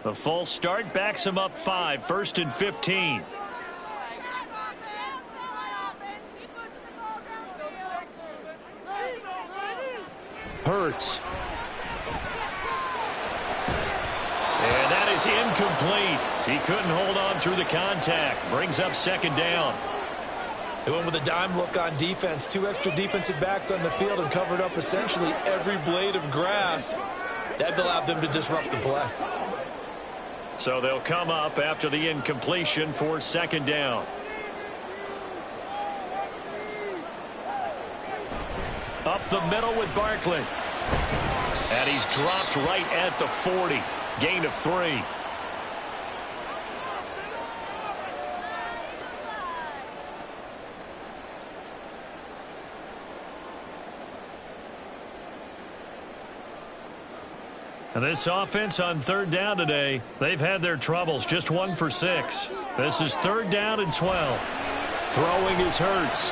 The false start backs him up 5, 1st and 15. Hurts. And that is incomplete. He couldn't hold on through the contact. Brings up 2nd down. They went with a dime look on defense. 2 extra defensive backs on the field and covered up essentially every blade of grass. That allowed them to disrupt the play. So they'll come up after the incompletion for second down. Up the middle with Barkley. And he's dropped right at the 40. Gain of 3. And this offense on third down today, they've had their troubles. Just 1 for 6. This is third down and 12. Throwing is Hurts.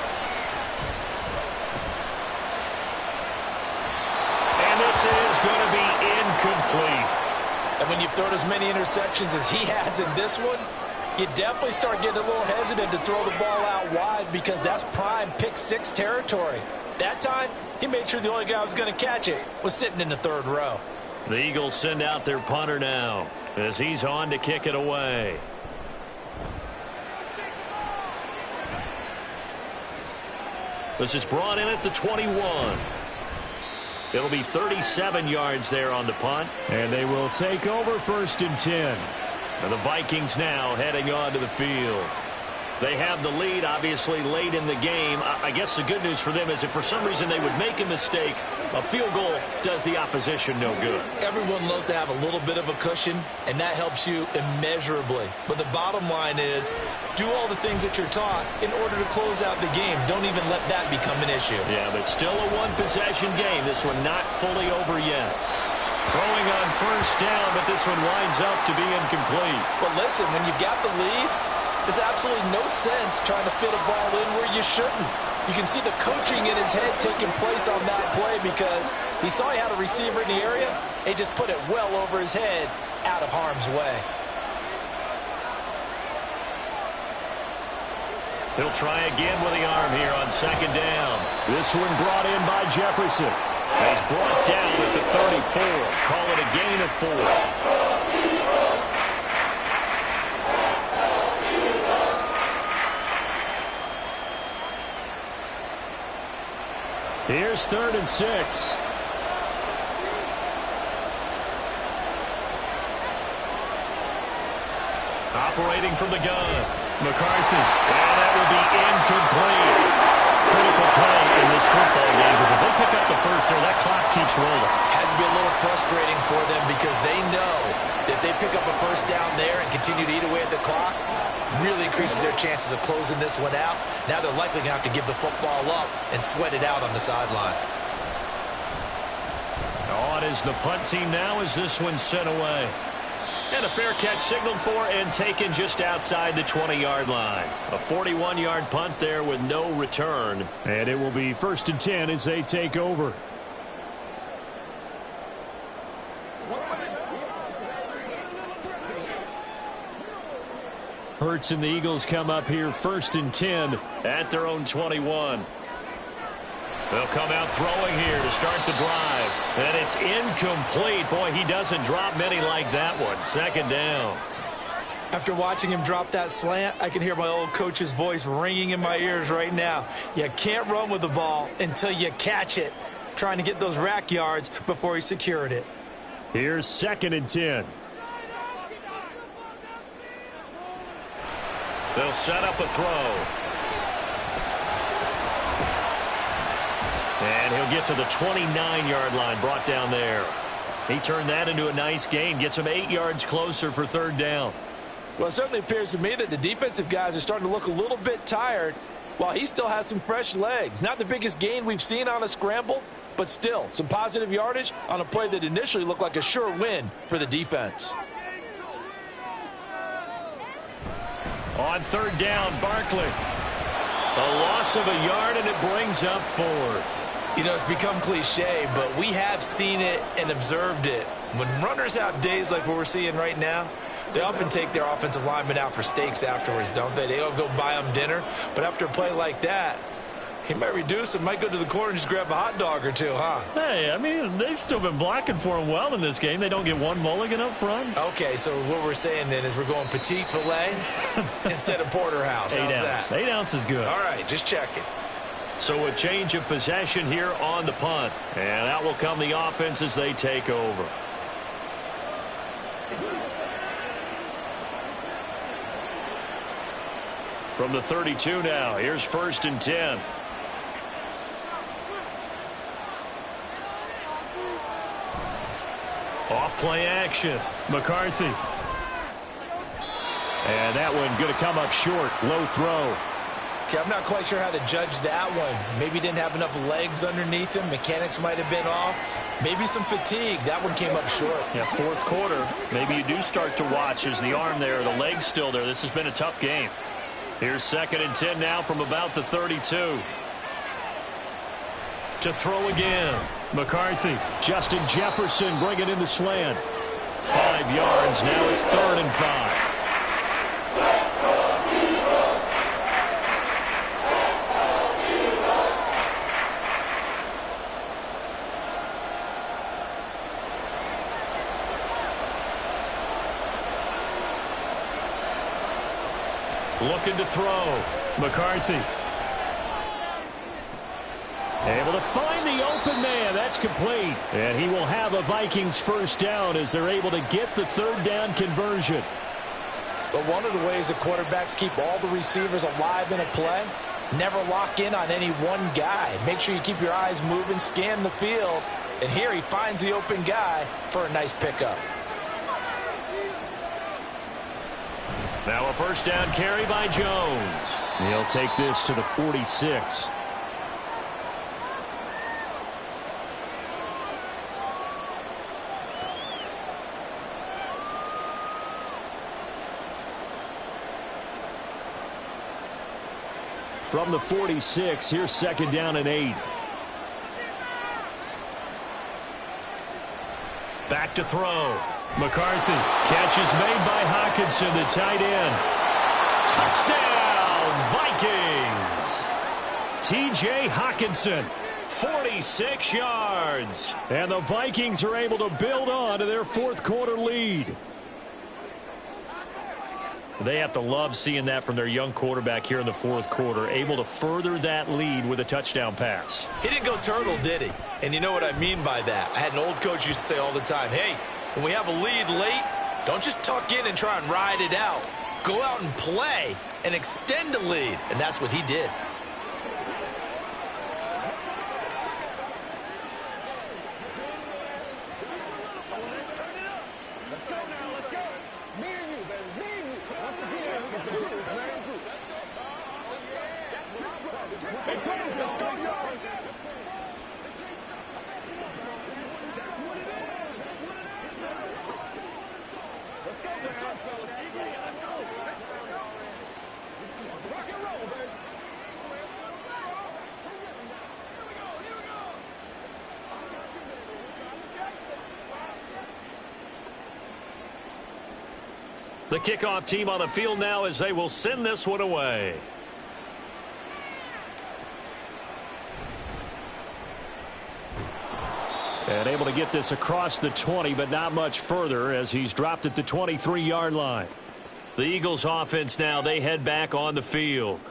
And this is going to be incomplete. And when you've thrown as many interceptions as he has in this one, you definitely start getting a little hesitant to throw the ball out wide because that's prime pick 6 territory. That time, he made sure the only guy who was going to catch it was sitting in the third row. The Eagles send out their punter now as he's on to kick it away. This is brought in at the 21. It'll be 37 yards there on the punt. And they will take over 1st and 10. And the Vikings now heading onto the field. They have the lead, obviously, late in the game. I guess the good news for them is if for some reason they would make a mistake, a field goal does the opposition no good. Everyone loves to have a little bit of a cushion, and that helps you immeasurably. But the bottom line is, do all the things that you're taught in order to close out the game. Don't even let that become an issue. Yeah, but still a one-possession game. This one not fully over yet. Throwing on 1st down, but this one winds up to be incomplete. But listen, when you've got the lead, there's absolutely no sense trying to fit a ball in where you shouldn't. You can see the coaching in his head taking place on that play because he saw he had a receiver in the area. He just put it well over his head out of harm's way. He'll try again with the arm here on 2nd down. This one brought in by Jefferson. He's brought down at the 34. Call it a gain of 4. Here's 3rd and 6. Operating from the gun. McCarthy. And that will be incomplete. Critical play in this football game because if they pick up the first there, that clock keeps rolling. Has to be a little frustrating for them because they know that if they pick up a 1st down there and continue to eat away at the clock, really increases their chances of closing this one out. Now they're likely going to have to give the football up and sweat it out on the sideline. On is the punt team now as this one's sent away. And a fair catch signaled for and taken just outside the 20-yard line. A 41-yard punt there with no return. And it will be 1st and 10 as they take over. Hurts and the Eagles come up here 1st and 10 at their own 21. They'll come out throwing here to start the drive. And it's incomplete. Boy, he doesn't drop many like that one. 2nd down. After watching him drop that slant, I can hear my old coach's voice ringing in my ears right now. You can't run with the ball until you catch it. Trying to get those rack yards before he secured it. Here's 2nd and 10. They'll set up a throw. And he'll get to the 29-yard line, brought down there. He turned that into a nice gain, gets him 8 yards closer for 3rd down. Well, it certainly appears to me that the defensive guys are starting to look a little bit tired while he still has some fresh legs. Not the biggest gain we've seen on a scramble, but still some positive yardage on a play that initially looked like a sure win for the defense. On 3rd down, Barkley. A loss of a yard, and it brings up 4th. You know, it's become cliche, but we have seen it and observed it. When runners have days like what we're seeing right now, they often take their offensive linemen out for steaks afterwards, don't they? They all go buy them dinner. But after a play like that, he might reduce and might go to the corner and just grab a hot dog or two, huh? Hey, I mean, they've still been blocking for him well in this game. They don't get one mulligan up front. Okay, so what we're saying then is we're going petite filet instead of porterhouse. 8 How's ounce. that? 8 ounce is good. All right, just checking. So a change of possession here on the punt. And out will come the offense as they take over. From the 32 now, here's 1st and 10. Off play action. McCarthy. And that one going to come up short. Low throw. Okay, I'm not quite sure how to judge that one. Maybe didn't have enough legs underneath him. Mechanics might have been off. Maybe some fatigue. That one came up short. Yeah, 4th quarter. Maybe you do start to watch as the arm there, the leg's still there. This has been a tough game. Here's 2nd and 10 now from about the 32. To throw again. McCarthy. Justin Jefferson bringing in the slant. 5 yards. Now it's 3rd and 5. Looking to throw. McCarthy. Able to find the open man. That's complete. And he will have a Vikings 1st down as they're able to get the 3rd down conversion. But one of the ways that quarterbacks keep all the receivers alive in a play, never lock in on any one guy. Make sure you keep your eyes moving, scan the field. And here he finds the open guy for a nice pickup. Now a 1st down carry by Jones. He'll take this to the 46. From the 46, here's 2nd down and 8. Back to throw. McCarthy. Catch is made by Hockenson, the tight end. Touchdown, Vikings! T.J. Hockenson, 46 yards. And the Vikings are able to build on to their 4th quarter lead. They have to love seeing that from their young quarterback here in the 4th quarter, able to further that lead with a touchdown pass. He didn't go turtle, did he? And you know what I mean by that. I had an old coach used to say all the time, hey, when we have a lead late, don't just tuck in and try and ride it out. Go out and play and extend the lead. And that's what he did. Let's go now, let's go. Me and you, baby, me and you. Once again, it's the Bulls, man. Hey, Bulls, let's go, y'all. Let's go, fellas. Let's go. Rock and roll, baby. The kickoff team on the field now as they will send this one away. And able to get this across the 20, but not much further as he's dropped at the 23-yard line. The Eagles offense now, they head back on the field.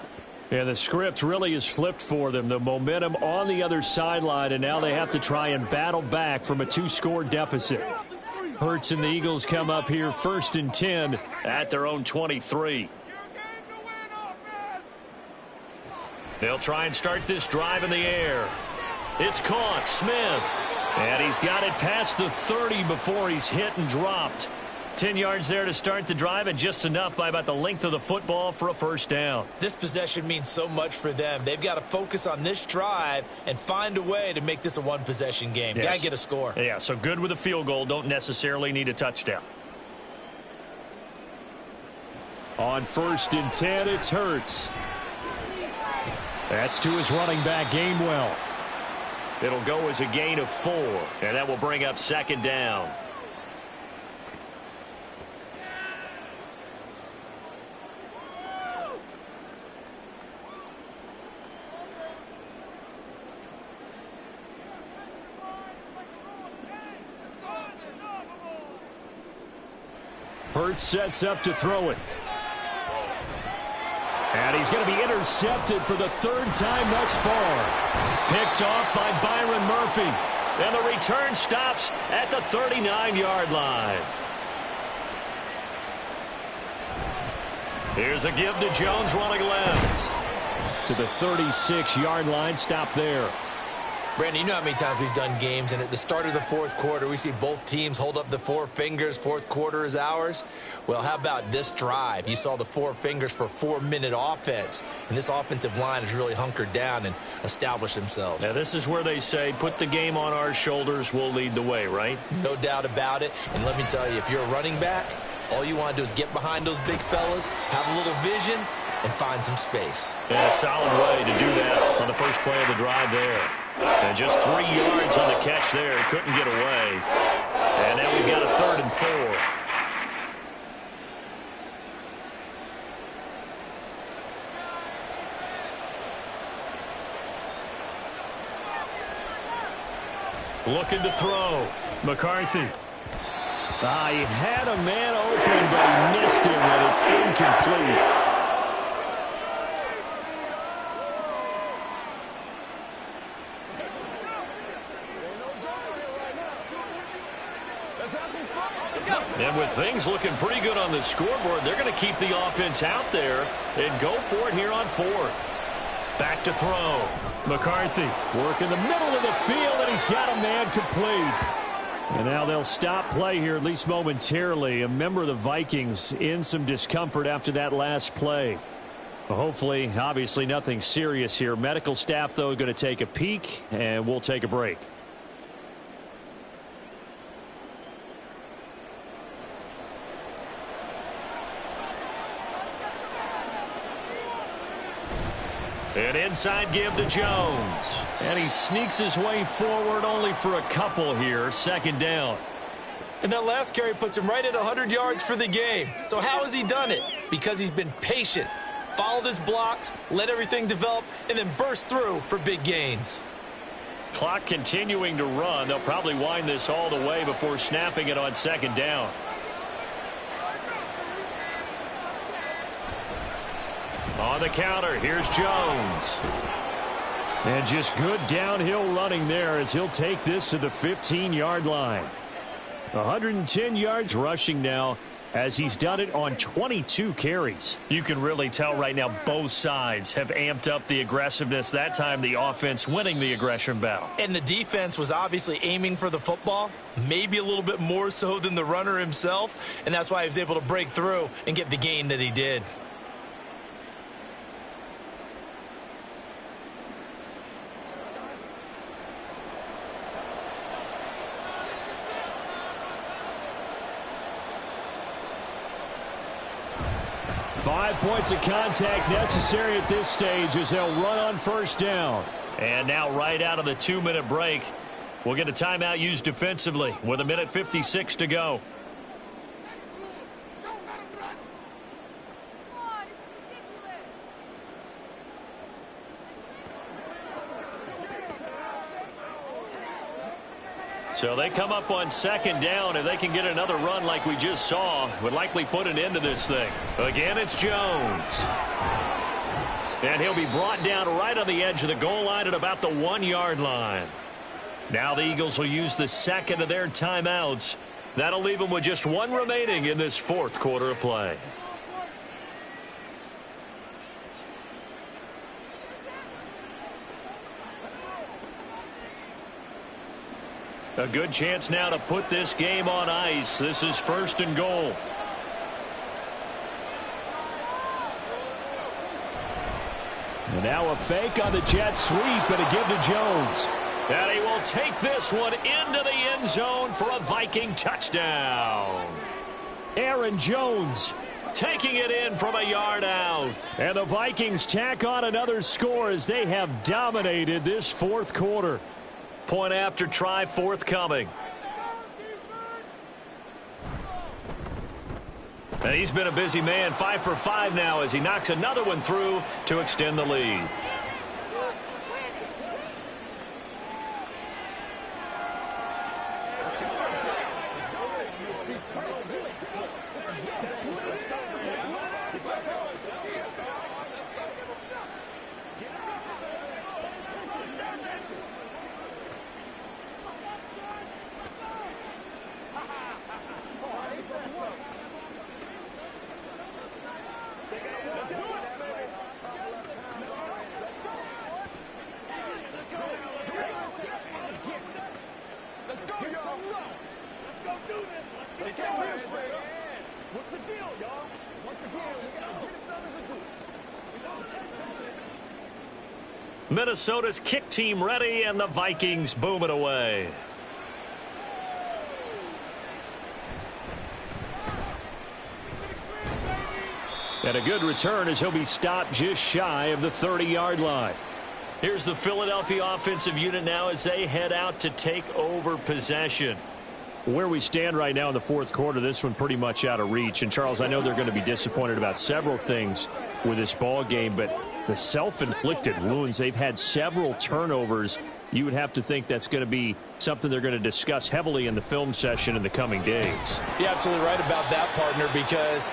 And the script really is flipped for them. The momentum on the other sideline, and now they have to try and battle back from a 2-score deficit. Hurts and the Eagles come up here 1st and 10 at their own 23. They'll try and start this drive in the air. It's caught. Smith. And he's got it past the 30 before he's hit and dropped. 10 yards there to start the drive, and just enough by about the length of the football for a 1st down. This possession means so much for them. They've got to focus on this drive and find a way to make this a one-possession game. Yes. Got to get a score. Yeah, so good with a field goal. Don't necessarily need a touchdown. On 1st and 10, it's Hurts. That's to his running back, Gainwell. It'll go as a gain of 4, and that will bring up 2nd down. Hurts sets up to throw it. And he's going to be intercepted for the 3rd time thus far. Picked off by Byron Murphy. And the return stops at the 39-yard line. Here's a give to Jones running left. To the 36-yard line. Stop there. Brandon, you know how many times we've done games, and at the start of the fourth quarter, we see both teams hold up the four fingers. Fourth quarter is ours. Well, how about this drive? You saw the four fingers for a 4-minute offense, and this offensive line has really hunkered down and established themselves. Now, this is where they say, put the game on our shoulders, we'll lead the way, right? No doubt about it. And let me tell you, if you're a running back, all you want to do is get behind those big fellas, have a little vision, and find some space. And a solid way to do that on the first play of the drive there. And just 3 yards on the catch there. He couldn't get away. And now we've got a 3rd and 4. Looking to throw. McCarthy. He had a man open, but he missed him, and it's incomplete. And with things looking pretty good on the scoreboard, they're going to keep the offense out there and go for it here on 4th. Back to throw. McCarthy. Work in the middle of the field, and he's got a man complete. And now they'll stop play here, at least momentarily. A member of the Vikings in some discomfort after that last play. Well, hopefully, obviously nothing serious here. Medical staff, though, going to take a peek, and we'll take a break. An inside give to Jones. And he sneaks his way forward only for a couple here. 2nd down. And that last carry puts him right at 100 yards for the game. So how has he done it? Because he's been patient, followed his blocks, let everything develop, and then burst through for big gains. Clock continuing to run. They'll probably wind this all the way before snapping it on 2nd down. On the counter, here's Jones. And just good downhill running there as he'll take this to the 15-yard line. 110 yards rushing now as he's done it on 22 carries. You can really tell right now both sides have amped up the aggressiveness. That time the offense winning the aggression battle. And the defense was obviously aiming for the football, maybe a little bit more so than the runner himself, and that's why he was able to break through and get the gain that he did. Five points of contact necessary at this stage as they'll run on 1st down. And now right out of the 2-minute break, we'll get a timeout used defensively with 1:56 to go. So they come up on 2nd down. If they can get another run like we just saw, would likely put an end to this thing. Again, it's Jones. And he'll be brought down right on the edge of the goal line at about the 1-yard line. Now the Eagles will use the 2nd of their timeouts. That'll leave them with just 1 remaining in this 4th quarter of play. A good chance now to put this game on ice. This is 1st and goal. And now a fake on the jet sweep and a give to Jones. And he will take this one into the end zone for a Viking touchdown. Aaron Jones taking it in from a yard out. And the Vikings tack on another score as they have dominated this 4th quarter. Point after try forthcoming. And he's been a busy man, 5 for 5 now as he knocks another one through to extend the lead. Let's get real straight up. What's the deal, y'all? Once again, we got to get it done as a group. Minnesota's kick team ready, and the Vikings boom it away. And a good return as he'll be stopped just shy of the 30-yard line. Here's the Philadelphia offensive unit now as they head out to take over possession. Where we stand right now in the fourth quarter, this one pretty much out of reach. And, Charles, I know they're going to be disappointed about several things with this ball game, but the self-inflicted wounds, they've had several turnovers. You would have to think that's going to be something they're going to discuss heavily in the film session in the coming days. You're absolutely right about that, partner, because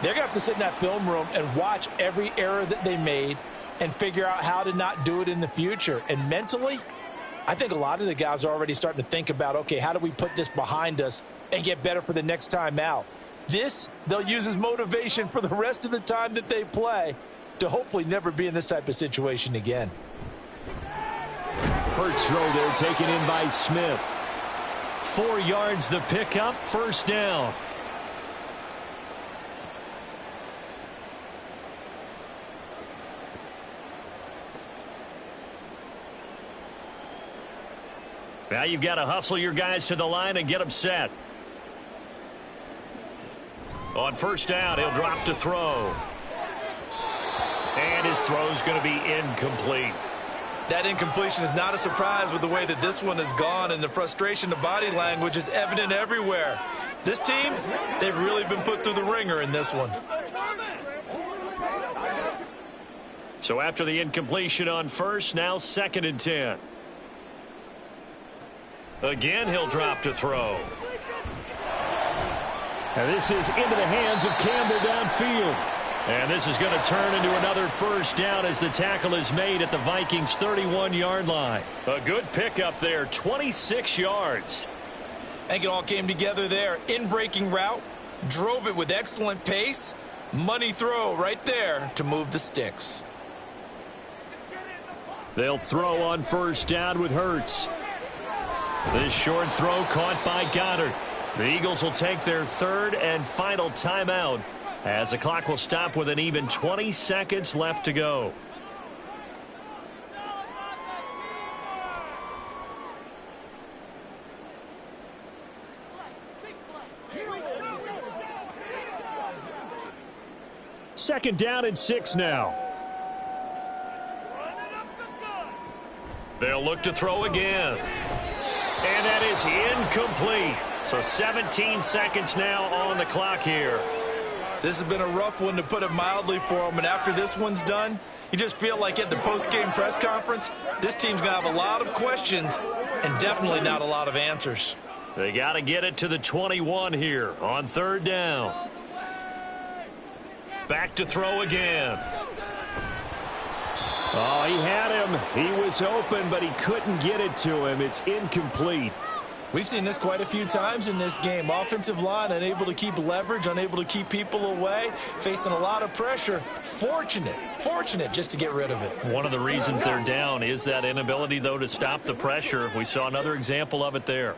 they're going to have to sit in that film room and watch every error that they made and figure out how to not do it in the future. And mentally, I think a lot of the guys are already starting to think about, okay, how do we put this behind us and get better for the next time out? This, they'll use as motivation for the rest of the time that they play to hopefully never be in this type of situation again. Hurts throw there taken in by Smith. 4 yards the pickup, first down. Now you've got to hustle your guys to the line and get them set. On first down, he'll drop to throw. And his throw's going to be incomplete. That incompletion is not a surprise with the way that this one has gone, and the frustration, the body language is evident everywhere. This team, they've really been put through the ringer in this one. So after the incompletion on first, now 2nd and 10. Again, he'll drop to throw. And this is into the hands of Campbell downfield. And this is going to turn into another first down as the tackle is made at the Vikings' 31-yard line. A good pickup there, 26 yards. I think it all came together there. In-breaking route, drove it with excellent pace. Money throw right there to move the sticks. They'll throw on first down with Hurts. This short throw caught by Goddard. The Eagles will take their 3rd and final timeout as the clock will stop with an even 20 seconds left to go. Second down and 6 now. They'll look to throw again. And that is incomplete. So 17 seconds now on the clock here. This has been a rough one, to put it mildly, for them. And after this one's done, you just feel like at the post-game press conference, this team's going to have a lot of questions and definitely not a lot of answers. They got to get it to the 21 here on 3rd down. Back to throw again. Oh, he had him. He was open, but he couldn't get it to him. It's incomplete. We've seen this quite a few times in this game. Offensive line unable to keep leverage, unable to keep people away, facing a lot of pressure. Fortunate just to get rid of it. One of the reasons they're down is that inability, though, to stop the pressure. We saw another example of it there.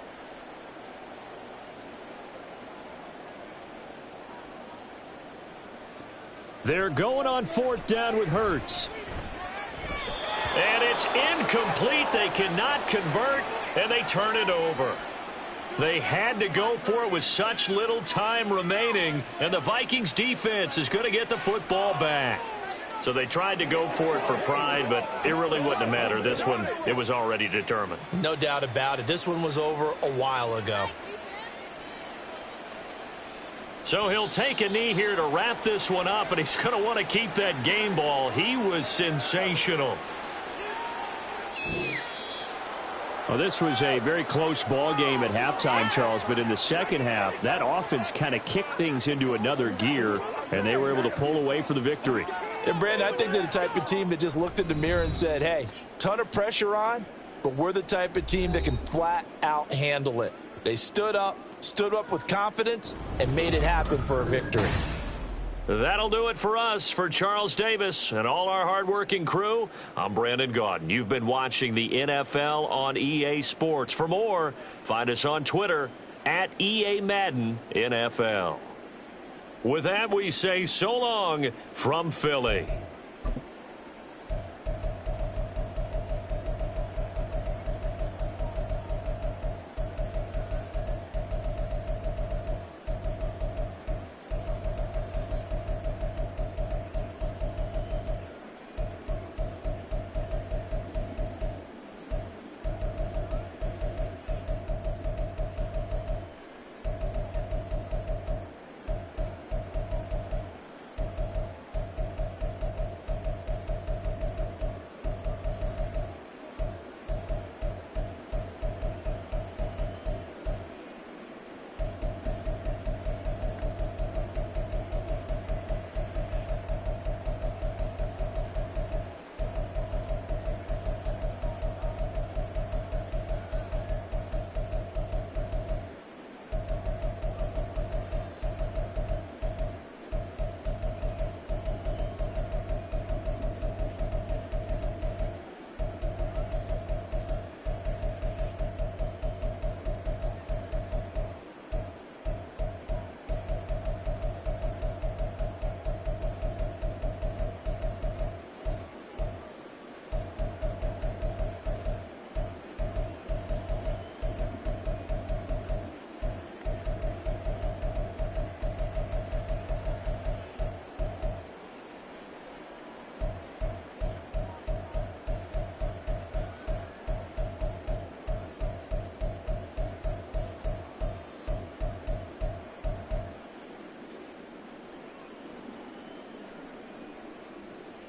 They're going on 4th down with Hurts. And it's incomplete. They cannot convert, and they turn it over. They had to go for it with such little time remaining, and the Vikings defense is going to get the football back. So they tried to go for it for pride, but it really wouldn't have mattered. This one, it was already determined. No doubt about it. This one was over a while ago. So he'll take a knee here to wrap this one up, and he's going to want to keep that game ball. He was sensational. Well, this was a very close ball game at halftime, Charles, but in the second half, that offense kind of kicked things into another gear, and they were able to pull away for the victory. And, Brandon, I think they're the type of team that just looked in the mirror and said, hey, ton of pressure on, but we're the type of team that can flat out handle it. They stood up with confidence, and made it happen for a victory. That'll do it for us. For Charles Davis and all our hardworking crew, I'm Brandon Gaudin. You've been watching the NFL on EA Sports. For more, find us on Twitter at EA Madden NFL. With that, we say so long from Philly.